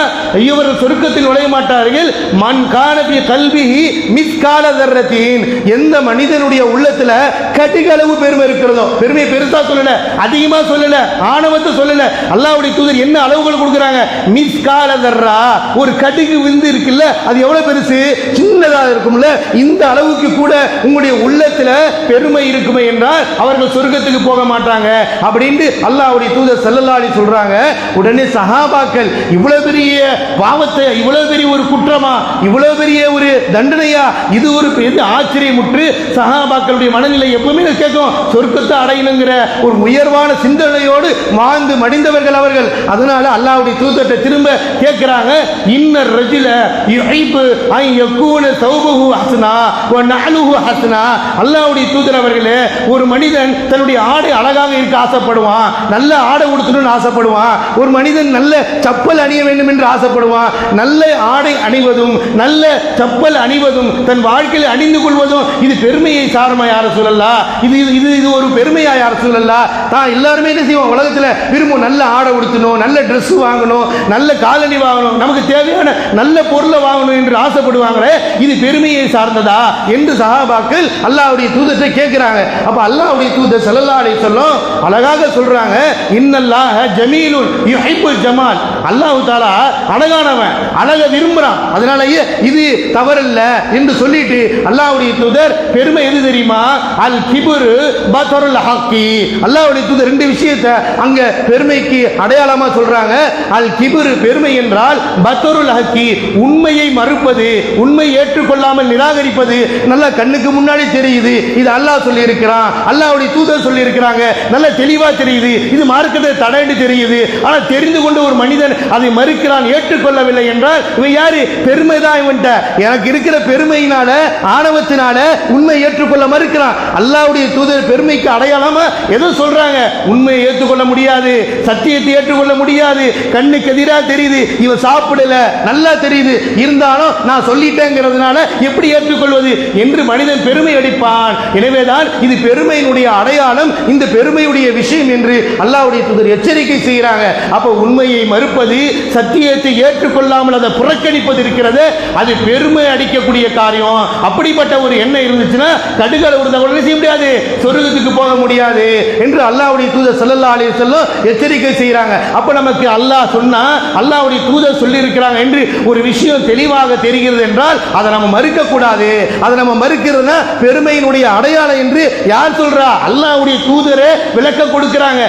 இவர்கள் சொர்க்கத்தில் நுழைய மாட்டார்கள். மன் கான ஃபீ கல்பிஹி மிஸ்கால தர்ரத்தின், எந்த மனிதனுடைய உள்ளத்துல கடுகளவு பெருமை இருக்கிறதோ, பெருமை பெருசா சொல்லல, அதிகமா சொல்லல, ஆணவத்தை சொல்லல. அல்லாஹ்வுடைய தூதர் என்ன அளவுகள் கொடுக்குறாங்க? மிஸ்கால தர்ரா, ஒரு கடுகு விந்து இருக்குல்ல, அது எவ்வளவு பெருசு? சின்னதா இருக்கும்ல, இந்த அளவுக்கு கூட உங்களுடைய உள்ளத்துல பெருமை இருக்குமே என்றால் அவர்கள் சொர்க்கத்துக்கு போக மாட்டாங்க அப்படின்னு அல்லாஹ்வுடைய தூதர் ஸல்லல்லாஹு அலைஹி சொல்றாங்க. உடனே சஹாபாக்கள், இவ்வளவு பெரிய பாவத்தை, இவ்வளவு பெரிய ஒரு குற்றமா, இவ்வளவு பெரிய ஒரு தண்டனையா, இது ஒரு பெரிய ஆச்சரியமுற்று சஹாபாக்களுடைய மனநிலை எப்பவுமே கேட்கும். சொர்க்கத்தை அடையணுங்கிற ஒரு உயர்வான சிந்தனையோடு வாழ்ந்து மடிந்தவர்கள் அவர்கள். அதனால அல்லாஹ்வுடைய தூதர்கிட்ட திரும்ப கேட்கிறாங்க, இன்னர் ரஜுல யுஹிப்பு அன் யகூன தௌபஹு ஹஸ்னா வ நஹலுஹு ஹஸ்னா. அல்லாஹ்வுடைய தூதர் அவர்களே, ஒரு மனிதன் தன்னுடைய ஆடை அழகாக இருக்க ஆசைப்படுவான், நல்ல ஆடை உடுத்தணும்னு ஆசைப்படுவான். ஒரு மனிதன் நல்ல சப்பல் அணிய வேண்டும் என்று ஆசைப்படுவான். நல்ல ஆடை அணிவதும் நல்ல சப்பல் அணிவதும் தன் வாழ்க்கையில் அணிந்து கொள்வதும் இது பெருமையை சாரமா யார சொல்லலாம்? இது இது இது ஒரு பெருமையா யார சொல்லலாம்? தான் எல்லாருமே என்ன செய்வோம்? உலகத்தில் விரும்பும் நல்ல ஆடை உடுத்தணும், நல்ல ட்ரெஸ் வாங்கணும், நல்ல காலணி வாங்கணும், நமக்கு தேவையான நல்ல பொருளை வாங்கணும் என்று ஆசைப்படுவாங்களே, இது பெருமையை சார்ந்ததா என்று சஹாபாக்கள் அல்லாஹ்வுடைய தூதரை கேட்கிறாங்க. அப்ப அல்லாஹ்வுடைய தூதர் ஸல்லல்லாஹு அலைஹி வஸல்லம் அழகாக சொல்றாங்க, இன்னல்லாஹ ஜமீலுன் யுஹிப்புல் ஜமால். அல்லாஹ் தஆலா அழகானவன், அழக விரும்புறான், அதனாலயே இது தவறல்ல என்று சொல்லிட்டு அல்லாஹ்வுடைய தூதர் பெருமை எது தெரியுமா? அல் கிப்ரு பத்ருல் ஹக்கி. அல்லாஹ்வுடைய தூதர் ரெண்டு விஷயத்தை அங்க பெருமைக்கு அடையாளமா சொல்றாங்க. அல் கிப்ரு பெருமை என்றால் பத்ருல் ஹக்கி, உண்மையை மறுப்பது, உண்மை ஏற்றுக்கொள்ளாமல் நிராகரிப்பது. நல்ல கண்ணுக்கு முன்னாடி தெரியுது, இது அல்லாஹ் சொல்லி இருக்கிறான், அல்லாஹ்வுடைய தூதர் சொல்லி இருக்கிறாங்க, நல்ல தெளிவா தெரியுது, இது மார்க்கத்தை தடைன்னு தெரியுது. ஆனால் தெரிந்து கொண்டு ஒரு மனிதன் அதை மறுக்கிறான், ஏற்றுக்கொள்ளவில்லை என்றால் இவன் யாரு? பெருமைதான் இவன்ட்ட. எனக்கு இருக்கிற பெருமையினால, ஆணவத்தினால உண்மை ஏற்றுக்கொள்ள மறுக்கிறான். அல்லாஹ்வுடைய தூதர் பெருமைக்கு அடையாளமா எதை சொல்றாங்க? உண்மையை ஏற்றுக்கொள்ள முடியாது, சத்தியத்தை ஏற்றுக்கொள்ள முடியாது, கண்ணுக்கு எதிராக தெரியுது, இவன் சாப்பிடல, நல்லா தெரியுது, இருந்தாலும் நான் சொல்லிட்டேங்கிறதுனால எப்படி ஏற்றுக்கொள்வது என்று மனிதன் பெருமை அடிப்பான். எனவேதான் இது பெருமையினுடைய அடையாளம், இந்த பெருமையுடைய விஷயம் என்று அல்லாஹ்வுடைய தூதர் எச்சரிக்கை செய்கிறார்.
செய்கிறாங்க. அப்போ உண்மையை மறுப்பது, சத்தியத்தை ஏற்றுக்கொள்ளாமல் அதை புறக்கணிப்பது இருக்கிறது, அது பெருமை அடிக்கக்கூடிய காரியம். அப்படிப்பட்ட ஒரு எண்ணம் இருந்துச்சுன்னா கடுகளை விடுதவர்கள் செய்ய முடியாது, சொர்க்கத்துக்கு போக முடியாது என்று அல்லாஹ்வுடைய தூதர் ஸல்லல்லாஹு அலைஹி வஸல்லம் எச்சரிக்கை செய்கிறாங்க. அப்போ நமக்கு அல்லாஹ் சொன்னா, அல்லாஹ்வுடைய தூதர் சொல்லி இருக்கிறாங்க என்று ஒரு விஷயம் தெளிவாக தெரிகிறது என்றால் அதை நம்ம மறுக்க கூடாது. அதை நம்ம மறுக்கிறதுனா பெருமையினுடைய அடையாளம் என்று யார் சொல்றா? அல்லாஹ்வுடைய தூதரே விளக்க கொடுக்கிறாங்க.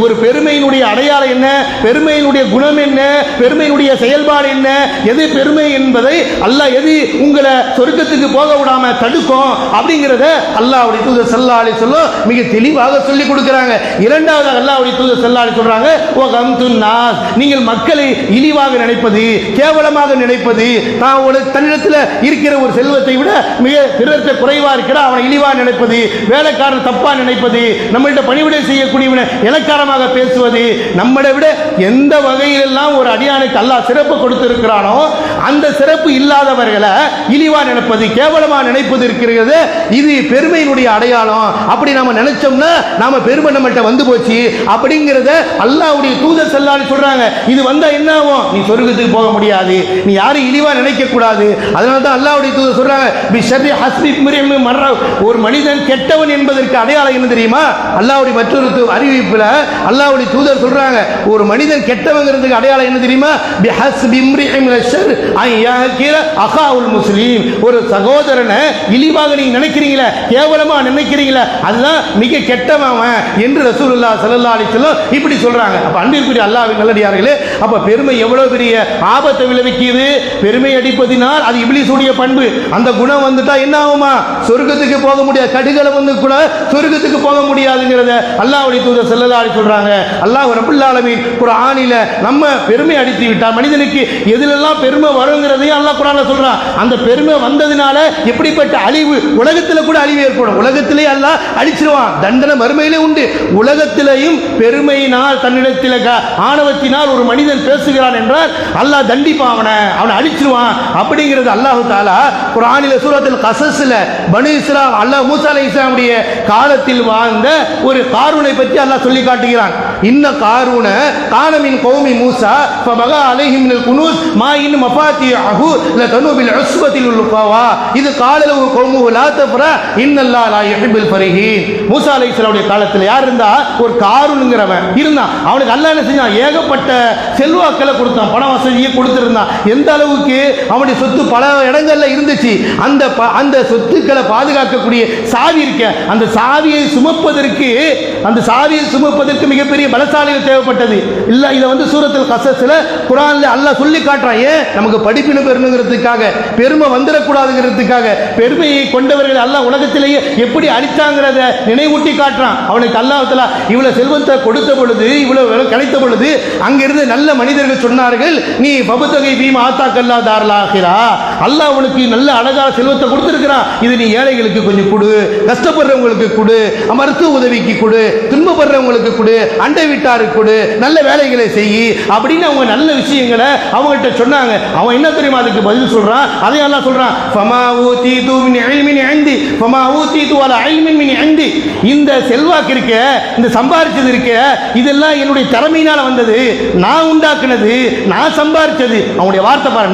ஒரு பெருமையினுடைய அடையாளம் என்ன, பெருமையினுடைய குணம் என்ன, பெருமையினுடைய செயல்பாடு என்ன, எது பெருமை என்பதை அல்லாஹ் எது உங்களை சொர்க்கத்துக்கு போக விடாம தடுக்கும் அப்படிங்கிறத அல்லாஹ்வுடைய தூதர் ஸல்லல்லாஹு அலைஹி வஸல்லம் மிக தெளிவாக சொல்லி கொடுக்கிறாங்க. இரண்டாவது அல்லாஹ்வுடைய தூதர் ஸல்லல்லாஹு அலைஹி சொல்றாங்க, ஓ கம்துன் நாஸ், நீங்கள் மக்களை இழிவாக நினைப்பது, கேவலமாக நினைப்பது, தன்னிடத்தில் இருக்கிற ஒரு செல்வத்தை விட மிக பிறர்கிட்ட குறைவா இருக்கிற அவனை இழிவா நினைப்பது, வேலைக்காரன் தப்பா நினைப்பது, நம்மள்கிட்ட பணிவிடை செய்யக்கூடியவனை இலக்காரமாக பேசுவது, நம்மளை விட எந்த வகையிலெல்லாம் ஒரு அடியானுக்கு அல்லாஹ் சிறப்பு கொடுத்திருக்கிறானோ அந்த சிறப்பு இல்லாதவர்களை இழிவா நினைப்பது, கேவலமா நினைப்பது இருக்கிறது, இது பெருமையினுடைய அடையாளம். அப்படி நாம நினைச்சோம்னா நாம பெருமை நம்மள்கிட்ட வந்து போச்சு அப்படிங்கிறத அல்லாஹ்வுடைய தூதர் ஸல்லல்லாஹு அலைஹி சொல்றாங்க. இது வந்தா என்ன ஆகும்? நீ சொர்க்கத்துக்கு போக முடியாது, நீ யாரும் இழிவா நினைக்க கூடாது. அதனால தான் அல்லாஹ்வுடைய தூதர் சொல்றாங்க, பி ஷர்ரி ஹஸ்பி இம்ரிஇ மர்ர, ஒரு மனிதன் கெட்டவன் என்பதற்கு அடையாளம் என்ன தெரியுமா? அல்லாஹ்வுடைய மற்றொரு அறிவிப்புல அல்லாஹ்வுடைய தூதர் சொல்றாங்க, ஒரு மனிதன் கெட்டவங்கிறதுக்கு அடையாளம் என்ன தெரியுமா? பி ஹஸ்பி இம்ரிஇ மினஷ் ஷர் அன் யஹ்கிர அகாவுல் முஸ்லிம், ஒரு சகோதரனை இழிவாக நீங்க நினைக்கிறீங்களா, கேவலமா நினைக்கிறீங்களா, அதுதான் மிக கெட்டவன் என்று ரசூலுல்லாஹ் ஸல்லல்லாஹு அலைஹி வஸல்லம் இப்படி சொல்றாங்க. அப்ப அன்பிற்குரிய அல்லாஹ்வின் நல்லடியார்களே, அப்ப பெருமை எவ்வளவு பெரிய ஆபத்தை விளைவிக்கிறது. பெருமை அடிப்பதினால் அது இப்லீஸுடைய பண்பு. அந்த குணம் வந்துட்டா என்ன ஆகுமா? சொர்க்கத்துக்கு போக முடியாது, கடுகளை வந்து கூட சொர்க்கத்துக்கு போக முடியாதுங்கிறத அல்லாஹ்வுடைய தூதர் ஸல்லல்லாஹு அலைஹி சொல்றாங்க. அல்லாஹ் ரப்பல் ஆலமீன் குர்ஆனில நம்ம பெருமை அடித்து விட்டால் மனிதனுக்கு எதிலெல்லாம் பெருமை வருங்கிறதையும் அல்லாஹ் குர்ஆன்ல சொல்றான். அந்த பெருமை வந்ததினால எப்படிப்பட்ட அழிவு, உலகத்தில் கூட அழிவு ஏற்படும். உலகத்திலே அல்லாஹ் அழிச்சிருவான், தண்டனை மறுமையிலே உண்டு. உலகத்திலேயும் பெருமையினால், தன்னிடத்தில் ஆணவத்தினால் ஒரு மனிதன் பேசுகிறான் என்றால் அல்லாஹ் தண்டிப்பான், அவனை அழிச்சிருவான் அப்படிங்கிறது அல்லாஹ் தஆலா குர்ஆனில் சூரத்துல் கஸஸ்ல பனி இஸ்ராயில் அல்லாஹ் மூசா அலைஹிஸ்ஸலாமுடைய காலத்தில் வாழ்ந்த ஒரு காரூனை பற்றி அல்லாஹ் சொல்லி காட்டுகிறான். இன்ன காரூன கான மின் கௌமி மூசா ஃபபகா அலைஹிம் மினல் குனூஸ் மா இன் மஃபாத்திஹு லதனு பில் உஸ்பத்தில் லுகவா இது காலலு கௌமு லா தஃப்ரா இன்னல்லாஹ் லா யுஹிப்புல் ஃபரிஹீன். மூசா அலைஹிஸ்ஸலாமுடைய காலத்தில் யார் இருந்தா? ஒரு காரூன்ங்கிறவன் இருந்தான். அவனுக்கு அல்லாஹ் என்ன செஞ்சான்? ஏகப்பட்ட செல்வாக்களை கொடுத்தான், பண வசதியை கொடுத்திருந்தான். எந்த அளவுக்கு அவனுடைய சொத்து பல இடங்கள்ல இருந்துச்சு. அந்த சொத்துக்களை பாதுகாக்கக்கூடிய சாவி இருக்க, அந்த சாவியை சுமப்பதற்கு மிகப்பெரிய பலசாலிகள் தேவைப்பட்டது. இல்ல இதை வந்து சூரத்துல் கஸஸ்ல குர்ஆன்ல அல்லாஹ் சொல்லி காட்டுறான். ஏன்? நமக்கு படிப்பினை பெறணுங்கிறதுக்காக, பெருமை வந்துடக்கூடாதுங்கிறதுக்காக. பெருமையை கொண்டவர்கள் அல்லாஹ் உலகத்திலேயே எப்படி அழித்தாங்கிறத நினைவூட்டி காட்டுறான். அவனுக்கு அல்லாஹ் தஆலா இவ்வளவு செல்வத்தை கொடுத்த பொழுது, இவ்வளவு கிடைத்த பொழுது அங்கிருந்து நல்ல மனிதர்கள் சொன்னார்கள், நீ பபுத்தகை பீமா ஆத்தாக்கல்லா தாரல் ஆகிரா, அல்லாஹ் உனக்கு நல்ல அழகான செல்வத்தை கொடுத்திருக்கிறான், இது நீ ஏழைகளுக்கு கொஞ்சம் கொடு, கஷ்டப்படுறவங்களுக்கு கொடு, மருத்துவ உதவிக்கு கொடு, துன்பப்படுறவங்களுக்கு கொடு, அண்டை வீட்டாருக்கு கொடு, நல்ல வேலைகளை செய் அப்படின்னு அவங்க நல்ல விஷயங்களை அவங்கள்ட்ட சொன்னாங்க. அவன் என்ன தெரியுமா அதுக்கு பதில் சொல்றான்? அதை அல்லாஹ் சொல்றான், ஃபமா ஊதீது மின் இல்மின் இன்தி ஃபமா ஊதீது வலா இல்மின் மின் இன்தி. இந்த செல்வாக்கு இருக்க, இந்த சம்பாதிச்சது இருக்க, இதெல்லாம் என்னுடைய திறமையினால வந்தது, நான் உண்டாக்குனது, நான் சம்பாதிச்சது. அவனுடைய வார்த்தை பாரு,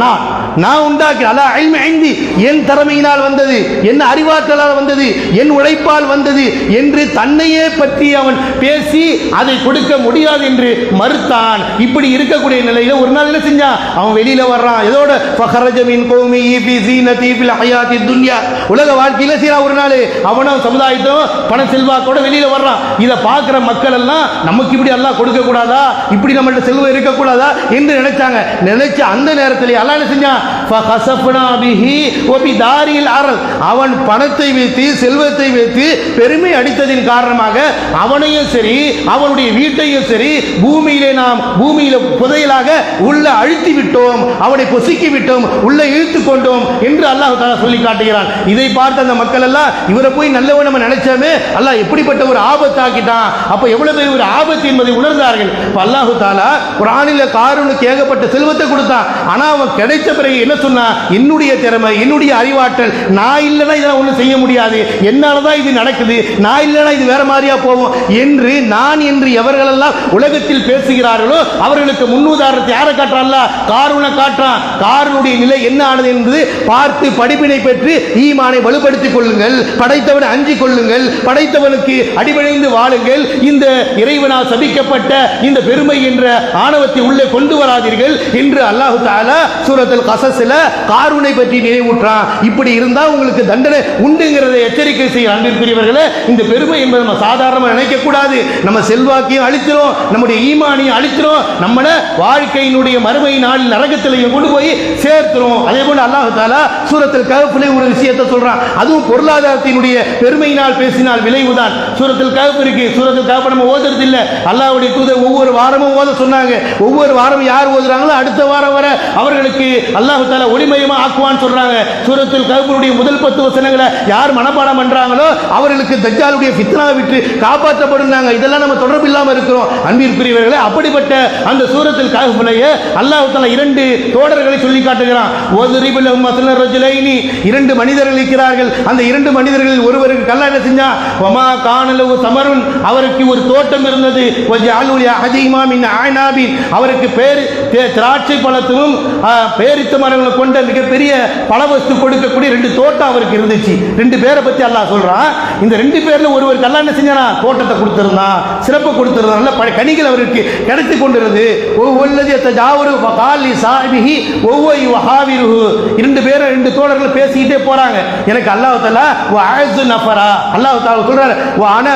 நான் உண்டாக்கி அலா இல்மி இன்தி, என் திறமையினால் வந்தது, என் அறிவாற்றலால் வந்தது, என் உழைப்பால் வந்தது என்று தன்னையே பற்றி அவன் பேசி அதை கொடுக்க முடியாது என்று மறுத்தான். இப்படி இருக்கக்கூடிய நிலையில ஒரு நாள் என்ன செஞ்சான்? அவன் வெளியில வர்றான். இதோட ஃபஹரஜ மின் கௌமிஹி ஃபீ ஸீனதி ஃபில் ஹயாத்தி துன்யா, உலக வாழ்க்கையில சீரா ஒரு நாள் அவனும் சமுதாயத்தோட பண செல்வாக்கோட வெளியில வர்றான். இதை பார்க்கிற மக்கள் எல்லாம் நமக்கு இப்படி அல்லாஹ் கொடுக்க கூடாதா, இப்படி நம்மள்ட்ட செல்வம் இருக்க கூடாதா என்று நினைச்சாங்க. நினைச்ச அந்த நேரத்தில் அல்லாஹ் என்ன செஞ்சான்? ஃபஹஸஃப்னா பிஹி வ பிதாரில் அர்ல், அவன் பணத்தை வைத்து செல்வத்தை வைத்து பெருமை அடித்ததின் காரணமாக அவனையும் சரி அவனுடைய வீட்டையும் சரி பூமியில புதையலாக உள்ள அழுத்தி விட்டோம், அவனை பொசுக்கி விட்டோம், உள்ள இழுத்து கொண்டோம் என்று அல்லாஹ் தஆலா சொல்லி காட்டுகிறான். இதை பார்த்த அந்த மக்கள் எல்லாம் இவரை போய் நல்லவன் நம்ம நினைச்சோமே, அல்லாஹ் எப்படிப்பட்ட ஒரு ஆபத்து ஆக்கிட்டான், அப்ப எவ்வளவு பெரிய ஒரு ஆபத்து என்பதை உணர்ந்தார்கள். அல்லாஹ் தஆலா குர்ஆனில் காரூனுக்கு ஏகப்பட்ட செல்வத்தை கொடுத்தான். ஆனா அவன் கிடைச்ச பிறகு என்ன சொன்னா என்னுடைய திறமை, என்னுடைய அறிவாற்றல், நான் இல்லைன்னா இதெல்லாம் ஒன்றும் செய்ய முடியாது, என்னால தான் இது நடக்குது, நான் இல்லைன்னா இது வேற மாதிரியா போவோம் என்று நான் என்று எவர்களெல்லாம் உலகத்தில் பேசுகிறார்களோ அவர்களுக்கு முன்னுதாரணத்தை யாரை காட்டுறான்? காரூனை காட்டுறான். காரூனுடைய நிலை என்ன ஆனது என்பது பார்த்து படிப்பினை பெற்று ஈமானை வலுப்படுத்திக் கொள்ளுங்கள், படைத்தவனை அஞ்சிக் கொள்ளுங்கள், படைத்தவனுக்கு அடிபணிந்து வாழுங்கள். இந்த இறைவனால் சபிக்கப்பட்ட இந்த பெருமை என்ற ஆணவத்தை உள்ளே கொண்டு வராதீர்கள் என்று அல்லாஹ் தஆலா சூரத்துல் கஸஸ்ல காரூனை பற்றி நினைவூற்றான். இப்படி இருந்தா உங்களுக்கு தண்டனை உண்டுங்கிறதை எச்சரிக்கை செய்ய அன்பிற்குரியவர்களே. இந்த பெருமை என்பதை நம்ம சாதாரணமாக நினைக்க கூடாது. நம்ம செல்வாக்கையும் அழித்திரும், நம்முடைய ஈமானையும் அழித்திரும், நம்மள வாழ்க்கையினுடைய மறுமை நாளில் நரகத்திலையும் கொண்டு போய் சேர்த்துரும். அதே போல அல்லாஹ் தஆலா சூரத்துல் கஹ்ஃப்ல ஒரு விஷயத்தை சொல்றான். அதுவும் பொருளாதாரத்தினுடைய பெருமையினால் பேசினால் விளைவுதான். சூரத்துல் கஹ்ஃப் இருக்கு. சூரத்துல் கஹ்ஃப் நம்ம ஓதுறது இல்ல. அல்லாஹ்வுடைய தூதர் ஒவ்வொரு வாரமும் ஓத சொன்னாங்க. ஒவ்வொரு வாரம் யார் ஓதுறாங்களோ அடுத்த வாரம் வர அவர்களுக்கு அல்லாஹ் தஆலா ஒளிமயமா ஆக்குவான்னு சொல்றாங்க. சூரத்துல் கஹ்ஃபுடைய முதல் 10 வசனங்களை யார் மனப்பாடம் பண்றாங்களோ அவர்களுக்கு தஜ்ஜாலுடைய ஃபித்னாவை விட்டு காப்பாற்றப்படுறாங்க. இதெல்லாம் நம்ம தொடர்பு இல்லாம இருக்கிறோம் அன்பிற்குரியவர்களே. அப்படிப்பட்ட அந்த சூரத்துல் கஹ்ஃபிலேயே அல்லாஹ் தஆலா 2 தோடர்களை சொல்லி காட்டுகிறான். ஒதுரிபு லஹும் மஸலர் ரஜுலைனி, 2 மனிதர்கள் இருக்கிறார்கள். அந்த 2 மனிதர்களில் ஒருவருக்கு கல்யாணம் செஞ்சா வமா கானலு சமருன், அவருக்கு ஒரு தோட்டம் இருந்தது. வஜஅலு லிஅஹதிஹிமா மின் அஅனாபின், அவருக்கு திராட்சை பழத்தும் பேரித்த மரங்களை கொண்ட மிகப்பெரிய பழவஸ்து கொடுக்கக்கூடிய 2 தோட்டம் அவருக்கு இருந்துச்சு. 2 பேரை பத்தி அல்லாஹ் சொல்றான். இந்த 2 பேர்ல ஒருவர் கல்யாணம் செஞ்சானா தோட்டத்தை கொடுத்திருந்தான், சிறப்பு கொடுத்திருந்தான், நல்ல கனிகள் அவருக்கு கிடைத்து கொண்டிருந்தது. ஒவ்வொல்லதி தஜாவரு வகாலி சாஹிபிஹி ஒவ்வொரு வஹாவிருஹு, 2 பேரும் 2 தோழர்கள் பேசிக்கிட்டே போறாங்க. எனக்கு அல்லாஹ் தஆலா வஅஸு நஃபரா, அல்லாஹ் தஆலா சொல்றாரு வஅனா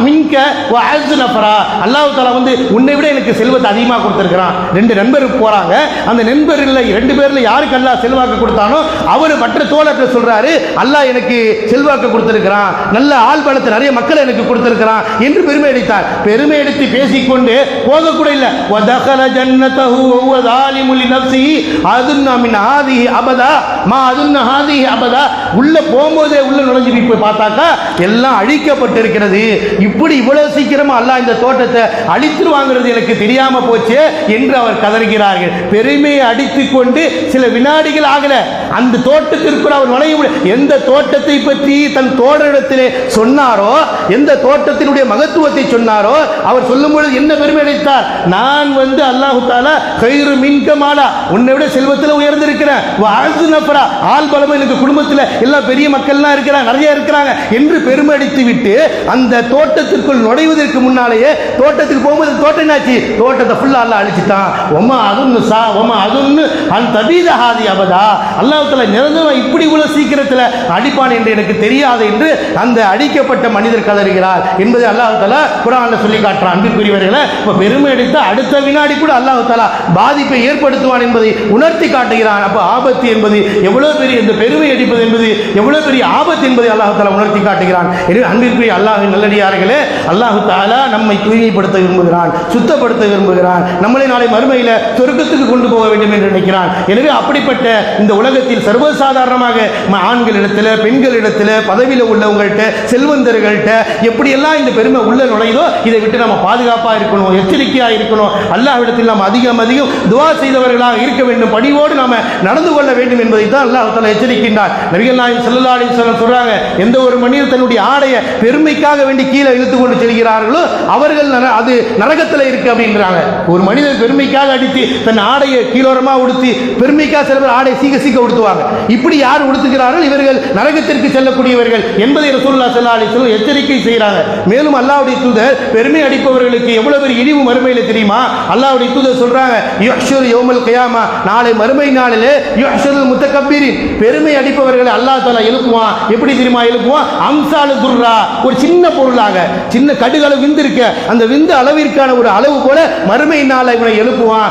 மின்க வஅஸு நஃபரா, அல்லாஹ் தஆலா வந்து உன்னை விட எனக்கு செல்வத்தை அதிகமாக கொடுத்திருக்கிறான். 2 நண்பர் போறாங்க. அந்த நண்பர் இல்லை 2 பேர்ல யாருக்கு அல்லாஹ் செல்வாக்கு கொடுத்தானோ அவர் மற்ற தோழர்கள் சொல்றாரு அல்லாஹ் எனக்கு செல்வாக்கு கொடுத்திருக்கிறான், நல்ல ஆள் பலத்தை நிறைய மக்கள் எனக்கு கொடுத்திருக்கிறான் என்று பெருமை அடித்தார். பெருமை அடித்து பேசிக்கொண்டு போக கூட இல்லை. வதகல ஜன்னதஹு வஹுவ ஸாலிமு லினஃப்ஸிஹி அதுன்னா மின் ஹாதிஹி அபதா மா அதுன்னா ஹாதிஹி அபதா, உள்ள போகும்போதே உள்ள நுழைஞ்சு போய் பார்த்தாக்கா எல்லாம் அழிக்கப்பட்டிருக்கிறது. இப்படி இவ்வளவு சீக்கிரமா அல்லாஹ் இந்த தோட்டத்தை அழித்துருவாங்கிறது எனக்கு தெரியாம போச்சு என்று அவர் கதறுகிறார்கள். பெருமையை அடித்துக் கொண்டு சில வினாடிகள் ஆகல அந்த தோட்டத்திற்குள் அவர் நுழைய முடியும். எந்த தோட்டத்தை பற்றி தன் தோழரிடத்திலே சொன்னாரோ, எந்த தோட்டத்தினுடைய மகத்துவத்தை சொன்னாரோ, அவர் சொல்லும் பொழுது என்ன பெருமை அடைத்தார்? நான் வந்து அல்லாஹ் தஆலா கைரு மின்க மாலா, உன்னை விட செல்வத்தில் உயர்ந்திருக்கிறேன், வஅஸு நஃபரா, ஆள் பலம் எனக்கு குடும்பத்தில் எல்லாம் பெரிய மக்கள்லாம் இருக்கிறாங்க, நிறைய இருக்கிறாங்க என்று பெருமை அடித்து விட்டு அந்த தோட்டத்திற்குள் நுழைவதற்கு முன்னாலேயே தோட்டத்துக்கு போகும்போது தோட்டம் என்னாச்சு? தோட்டத்தை ஃபுல்லா அல்லாஹ் அழிச்சிட்டான். ஒமா அதுன்னு சா ஒமா அதுன்னு அன் தபீத ஹாதி அபதா, அல்லாஹ் தஆலா நிரந்தரம் இப்படி இவ்வளவு சீக்கிரத்தில் அடிப்பான் என்று எனக்கு தெரியாது என்று அந்த அடிக்கப்பட்ட மனிதர் கதறுகிறார் என்பதை அல்லாஹ் தஆலா குர்ஆன்ல சொல்லி காட்டுறான். அன்பிற்குரியவர்களே, இப்ப பெருமை அடித்த அடுத்த வினாடி கூட அல்லாஹ் தஆலா பாதிப்பை ஏற்படுத்துவான் என்பதை உணர்த்தி காட்டுகிறான். அப்ப ஆபத்து என்பது எவ்வளவு பெரிய, இந்த பெருமை அடிப்பது என்பது எவ்வளவு பெரிய ஆபத்து என்பதை அல்லாஹ் தஆலா உணர்த்தி காட்டுகிறான். எனவே அன்பிற்குரிய அல்லாஹ்வின் நல்லடியார்களே, அல்லாஹ் தஆலா நம்மை தூய்மைப்படுத்த விரும்புகிறான், சுத்தப்படுத்த விரும்புகிறான், நம்மளை நாளை மறுமையில சொர்க்கத்துக்கு கொண்டு போக வேண்டும் என்று நினைக்கிறான். எனவே அப்படிப்பட்ட இந்த உலகத்தில் சர்வசாதாரணமாக ஆண்களிடத்தில் பெண்களிடத்தில் பதவியில் உள்ளவங்கள்ட்ட செல்வந்தர்கள்ட்ட எப்படியெல்லாம் இந்த பெருமை உள்ள நுழையுதோ இதை விட்டு நம்ம பாதுகாப்பாக இருக்கணும், எச்சரிக்கையாக இருக்கணும். அல்லாஹ்விடத்தில் நாம் அதிகம் துஆ செய்தவர்களாக இருக்க வேண்டும், பணிவோடு நாம் நடந்து கொள்ள வேண்டும் என்பதை தான் அல்லாஹ் தஆலா எச்சரிக்கின்றார். நபிகள் நாயகம் ஸல்லல்லாஹு அலைஹி வஸல்லம் சொல்றாங்க, எந்த ஒரு மனிதர் தன்னுடைய ஆடையை பெருமைக்காக வேண்டி கீழே இழுத்து கொண்டு செல்கிறார்களோ அவர்கள் அது நரகத்தில் இருக்கு அப்படின்றாங்க. ஒரு மனிதர் பெருமைக்காக அடித்து தன் ஆடையை கீழோரமாக உடுத்தி பெருமைக்காக சில பேர் ஆடை சீக்க உடுத்துவாங்க. இப்படி யார் உடுத்துகிறார்கள் இவர்கள் நரகத்திற்கு செல்லக்கூடியவர்கள் என்பதை ரசூலுல்லாஹி ஸல்லல்லாஹு அலைஹி வஸல்லம் எச்சரிக்கை செய்கிறாங்க. மேலும் அல்லாஹ்வுடைய தூதர் பெருமை அடிப்பவர்களுக்கு எவ்வளவு பெரிய இழிவு மறுமையில் தெரியுமா? அல்லாஹ்வுடைய தூதர் சொல்றாங்க, யுஹ்ஷரு யௌமல் கியாமா, நாளை மறுமை நாளிலே யுஹ்ஷருல் முத்தகப்பிரின், பெருமை அடிப்பவர்களை அல்லாஹ் தஆலா எழுப்புவான். எப்படி தெரியுமா எழுப்புவான்? அம்சாலு துர்ரா, ஒரு சின்ன பொருளாக, சின்ன கடுகளவு விந்து இருக்க அந்த விந்து அளவிற்கான ஒரு அளவு போல மறுமை நாளை இவனை எழுப்புவான்.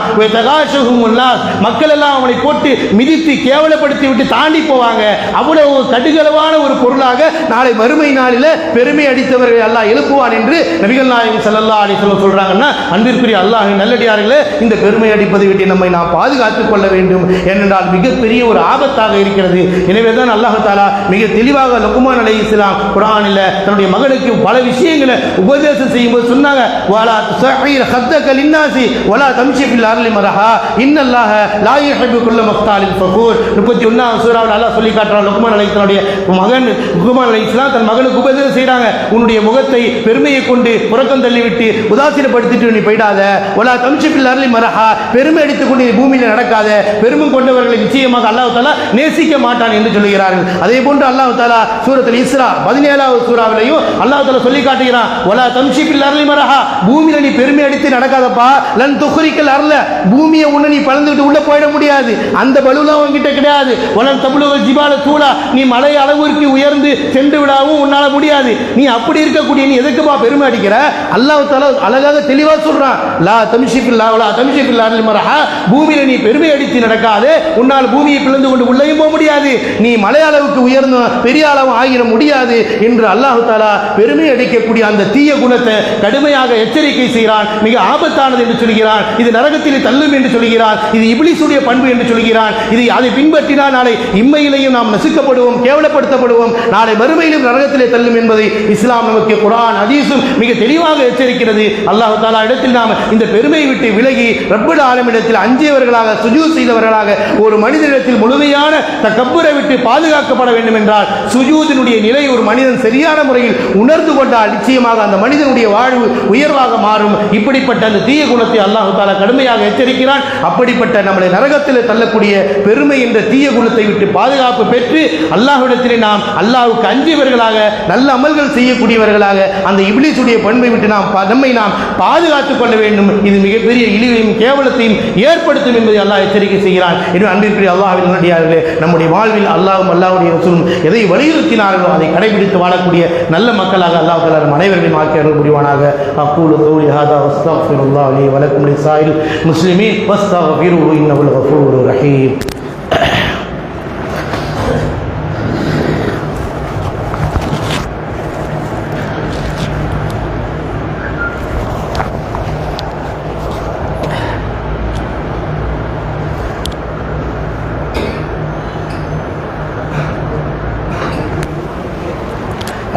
மக்கள் எல்லாம் அவனை போட்டு மிதித்து கேவலப்படுத்தி விட்டு தாண்டி போவாங்க. அவ்வளவு கடுகளவான ஒரு பொருளாக நாளை மறுமை நாளில் பெருமை அடித்தவர்களை அல்லாஹ் எழுப்புவான் என்று நபிகள் நாயகம் ஸல்லல்லாஹு அலைஹி வஸல்லம் சொல்றாங்கன்னா, அன்பிற்குரிய அல்லாஹ்வின் நல்லடியார்களே, இந்த பெருமை அடிப்பதை விட்டு நம்மை நாம் பாதுகாத்துக் கொள்ள வேண்டும். ஏனென்றால் மிகப்பெரிய ஒரு ஆபத்து ஆபத்தாக இருக்கிறது. எனவே தான் அல்லாஹ் தஆலா மிக தெளிவாக லுக்மான் அலைஹிஸ்ஸலாம் குர்ஆனில் தன்னுடைய மகனுக்கு பல விஷயங்களை உபதேசம் செய்யும்போது சொன்னாங்க, வலா துஸஹீர் ஹத்தக லின்னாசி வலா தம்ஷி ஃபில் அர்லி மரஹா இன்னல்லாஹ லா யுஹிப்பு குல்ல முக்தாலின் ஃபகூர். 31வது சூராவில் அல்லாஹ் சொல்லி காட்டுறான். லுக்மான் அலைஹிஸ்ஸலாமுடைய மகன் லுக்மான் அலைஹிஸ்ஸலாம் தன் மகனுக்கு உபதேசம் செய்றாங்க, உன்னுடைய முகத்தை பெருமையை கொண்டு புறக்கம் தள்ளிவிட்டு உதாசீனப்படுத்திட்டு நீ போயிடாத, வலா தம்ஷி ஃபில் அர்லி மரஹா பெருமை அடித்துக் கொண்டு பூமியில் நடக்காத, பெருமை கொண்டவர்களை நிச்சயமாக அல்லாஹ் தஆலா நேசிக்க மாட்டான் என்று சொல்கிறார்கள். அதே போன்று அல்லாஹ் தஆலா சூரத்துல் இஸ்ரா 17வது சூராவிலையும் அல்லாஹ் தஆலா சொல்லி காட்டுகிறான், வலா தம்ஷி ஃபில் அர்லி மரஹா பூமியில நீ பெருமை அடித்து நடக்காதப்பா, லன் துக்ரிக்கல் அர்ல பூமியை உன்னை நீ பறந்துட்டு உள்ள போயிட முடியாது, அந்த பலுலாம் உன்கிட்ட கிடையாது. வலன் தப்லுகல் ஜிபால தூலா நீ மலை அளவிற்கு உயர்ந்து சென்று விடவும் உன்னால முடியாது. நீ அப்படி இருக்கக்கூடிய நீ எதுக்குப்பா பெருமை அடிக்கிற? அல்லாஹ் தஆலா அழகாக தெளிவா சொல்றான், லா தம்ஷி ஃபில் வலா தம்ஷி ஃபில் அர்லி மரஹா பூமியில நீ பெருமை அடித்து நடக்காதே, உன்னால் பூமியை பிளந்து கொண்டு உள்ளேயும் போக முடியாது, நீ மலை அளவுக்கு உயர்ந்த பெரிய அளவு ஆகிட முடியாது என்று அல்லாஹ் தஆலா பெருமை அடிக்கக்கூடிய அந்த தீய குணத்தை கடுமையாக எச்சரிக்கை செய்கிறான். மிக ஆபத்தானது என்று சொல்கிறான், இது நரகத்தில் தள்ளும் என்று சொல்கிறான், இது இப்லீசுடைய பண்பு என்று சொல்கிறான். இது அதை பின்பற்றினால் நாளை இம்மையிலேயும் நாம் நசுக்கப்படுவோம், கேவலப்படுத்தப்படுவோம், நாளை மறுமையிலும் நரகத்திலே தள்ளும் என்பதை இஸ்லாம் நமக்கு குர்ஆன் ஹதீஸும் மிக தெளிவாக எச்சரிக்கிறது. அல்லாஹ் தஆலா இடத்தில் நாம் இந்த பெருமையை விட்டு விலகி ரப்பல் ஆலமீனிடத்தில் அஞ்சியவர்களாக சுஜூத் செய்தவர்களாக ஒரு மனிதனிடத்தில் முழுமையான தக்கப்புரை விட்டு பாதுகாக்கப்பட வேண்டும் என்றால் சுஜூதினுடைய நிலை ஒரு மனிதன் சரியான முறையில் உணர்ந்து கொண்டால் நிச்சயமாக அந்த மனிதனுடைய வாழ்வு உயர்வாக மாறும். இப்படிப்பட்ட அந்த தீய குணத்தை அல்லாஹ் தஆலா கடுமையாக எச்சரிக்கிறான். அப்படிப்பட்ட நம்மளை நரகத்தில் தள்ளக்கூடிய பெருமை என்ற தீய குணத்தை விட்டு பாதுகாப்பு பெற்று அல்லாஹ்விடத்திலே நாம் அல்லாஹ்வுக்கு அஞ்சியவர்களாக நல்ல அமல்கள் செய்யக்கூடியவர்களாக அந்த இப்லீசுடைய பண்பை விட்டு நம்மை நாம் பாதுகாத்துக் கொள்ள வேண்டும். இது மிகப்பெரிய இழிவையும் கேவலத்தையும் ஏற்படுத்தும் என்பதை அல்லாஹ் எச்சரிக்கை செய்கிறான். எனவே அன்பிற்குரிய அல்லாஹ்வின் நல்லடியார்களே, நம்முடைய வாழ்வில் அல்லாஹ்வும் அல்லாஹ்வுடைய ரசூலும் எதை வலியுறுத்தினார்களோ அதை கடைபிடித்து வாழக்கூடிய நல்ல மக்களாக அல்லாஹ் தஆலா நம் அனைவரையும் ஆக்கி அருள் புரிவானாக. அக்கூலு கௌலி ஹாதா வஸ்தக்ஃபிருல்லாஹ் லி வ லக்கும் லிசாயில் முஸ்லிமீன் வஸ்தக்ஃபிருஹு இன்னஹுல் கஃபூருர் ரஹீம்.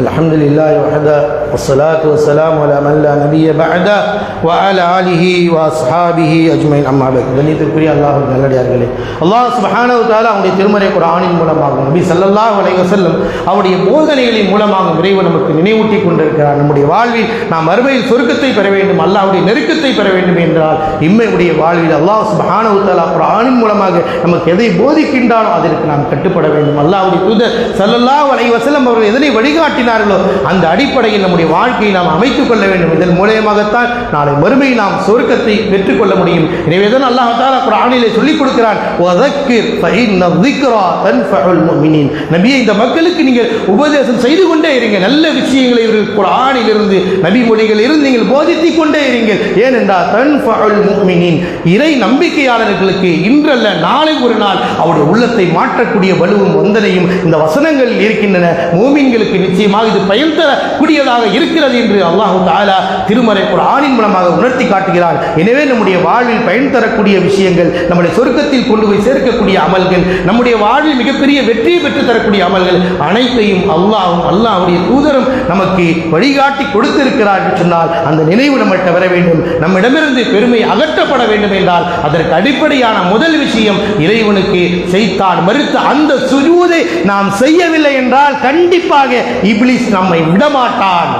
الحمد لله وحده والصلاة والسلام على من لا نبي بعده وعلى آله وأصحابه أجمعين أما بعد. கண்ணியத்திற்குரிய அல்லாஹ்வின் நல்லடியார்களே, அல்லாஹ் சுப்ஹானஹு வ தஆலா அவருடைய திருமறை குர்ஆனின் மூலமாக நபி ஸல்லல்லாஹு அலைஹி வஸல்லம் அவருடைய போதனைகளின் மூலமாக இறைவன் நமக்கு நினைவூட்டி கொண்டிருக்கிறார். நம்முடைய வாழ்வில் நாம் மறுமையில் சொர்க்கத்தை பெற வேண்டும், அல்லாஹ்வுடைய நெருக்கத்தை பெற வேண்டும் என்றால் இம்மையுடைய வாழ்வில் அல்லாஹ் சுப்ஹானஹு வ தஆலா குர்ஆனின் மூலமாக நமக்கு எதை போதிக்கின்றானோ அதற்கு நாம் கட்டுப்பட வேண்டும். அல்லாஹ்வுடைய தூதர் ஸல்லல்லாஹு அலைஹி வஸல்லம் அவர்கள் எதனை வழிகாட்டினார்களோ அந்த அடிப்படையில் நம்முடைய வாழ்க்கையை நாம் அமைத்துக் கொள்ள வேண்டும். இதன் மூலமாகத்தான் நாளை மறுமையில் நாம் சொர்க்கத்தை பெற்றுக்கொள்ள முடியும். எனவே தான் அல்லாஹ் தஆலா குர்ஆனிலே சொல்லிக் கொடுக்கிறான், வதக்கிர் ஃபஇன்ன ذிக்ரா தன்ஃபஉல் முஃமினீன். நபியே, இந்த மக்களுக்கு நீங்கள் உபதேசம் செய்து கொண்டே இருங்க, நல்ல விஷயங்களை குர்ஆனில் இருந்து நபி மொழிகளில் இருந்து நீங்கள் போதித்துக் கொண்டே இருங்கள். ஏனென்றால் தன்ஃபஉல் முஃமினீன் இறை நம்பிக்கையாளர்களுக்கு இன்றல்ல நாளை ஒரு நாள் அவருடைய உள்ளத்தை மாற்றக்கூடிய வலுவும் வந்தனையும் இந்த வசனங்களில் இருக்கின்றன. மூமின்களுக்கு நிச்சயமாக இது பயன் தரக்கூடியதாக இருக்கிறது என்று அல்லாஹ் தஆலா திருமறை குர்ஆனின் மூலமாக உணர்த்தி காட்டுகிறார். எனவே நம்முடைய வாழ்வில் பயன் தரக்கூடிய விஷயங்கள், நம்முடைய சொர்க்கத்தில் கொண்டு போய் சேர்க்கக்கூடிய அமல்கள், நம்முடைய வாழ்வில் மிகப்பெரிய வெற்றியை பெற்று தரக்கூடிய அமல்கள் அனைத்தையும் அல்லாஹ்வுடைய தூதரும் நமக்கு வழிகாட்டி கொடுத்திருக்கிறார் என்று சொன்னால் அந்த நினைவு நம்மகிட்ட வர வேண்டும். நம்மிடமிருந்து பெருமை அகற்றப்பட வேண்டும் என்றால் அதற்கு அடிப்படையான முதல் விஷயம் இறைவனுக்கு ஷைத்தான் மறுத்த அந்த சுஜூதை நாம் செய்யவில்லை என்றால் கண்டிப்பாக இப்லீஸ் நம்மை விடமாட்டான்.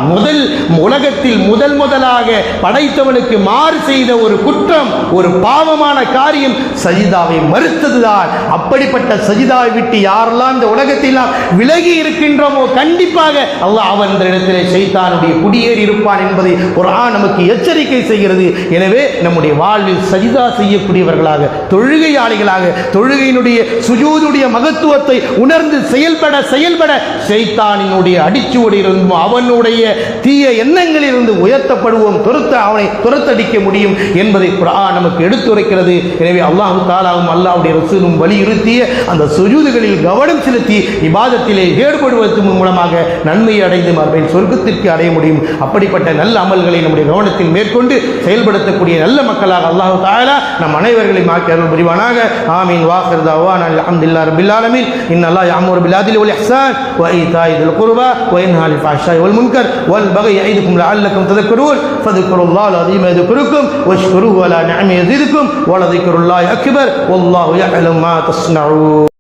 உலகத்தில் முதலாக படைத்தவனுக்கு மாறு செய்த ஒரு குற்றம், ஒரு பாவமான காரியம் சஜிதாவை மறுத்ததுதான். அப்படிப்பட்ட சஜிதாவை விட்டு யாரெல்லாம் இந்த உலகத்தில் நாம் விலகி இருக்கின்றோமோ கண்டிப்பாக அல்லாஹ் அவன் இந்த இடத்திலே ஷைத்தானுடைய குடியேறி இருப்பான் என்பதை குர்ஆன் நமக்கு எச்சரிக்கை செய்கிறது. எனவே நம்முடைய வாழ்வில் சஜிதா செய்யக்கூடியவர்களாக, தொழுகையாளிகளாக, தொழுகையினுடைய சுஜூதுடைய மகத்துவத்தை உணர்ந்து செயல்பட ஷைத்தானினுடைய அடிச்சுவடி இருந்தும் அவனுடைய தீய எண்ணங்களிலிருந்து உயர்த்தப்படுவோம், அவனை துரத்தடிக்க முடியும் என்பதை குர்ஆன் நமக்கு எடுத்துரைக்கிறது. எனவே அல்லாஹ் தஆலாவும் அல்லாஹ்வுடைய ரசூலும் வலியுறுத்திய அந்த சுஜூதுகளில் கவனம் செலுத்தி இபாதத்திலே ஈடுபடுவதன் மூலமாக நன்மையை அடைந்து மறுமையில் சொர்க்கத்திற்கு அடைய முடியும். அப்படிப்பட்ட நல்ல அமல்களை நம்முடைய கவனத்தில் மேற்கொண்டு செயல்படுத்தக்கூடிய நல்ல மக்களாக அல்லாஹ் தஆலா நம் அனைவர்களையும் ஆக்கி அருள் புரிவானாக. ஆமீன். வாஹிர் தஅவானா அல்ஹம்துலில்லாஹி ரப்பில் ஆலமீன். இன்னல்லாஹ யஅமுரு பில் அத்லி வல் இஹ்சான் வ ஈதாஇ தில் குர்பா வ யன்ஹா அனில் ஃபஹ்ஷாஇ வல் முன்கர் வல் பகி யஇதுக்கும் லஅல்லக்கும் தذكرون ஃபذ்குருல்லாஹல் அஸீம யذ்குருக்கும் வஷ்குருஹு அலா நிஅமிஹி யஸிதுக்கும் வ லذிக்ருல்லாஹி அக்பர் வல்லாஹு யஅலமு மா தஸ்னஊன்.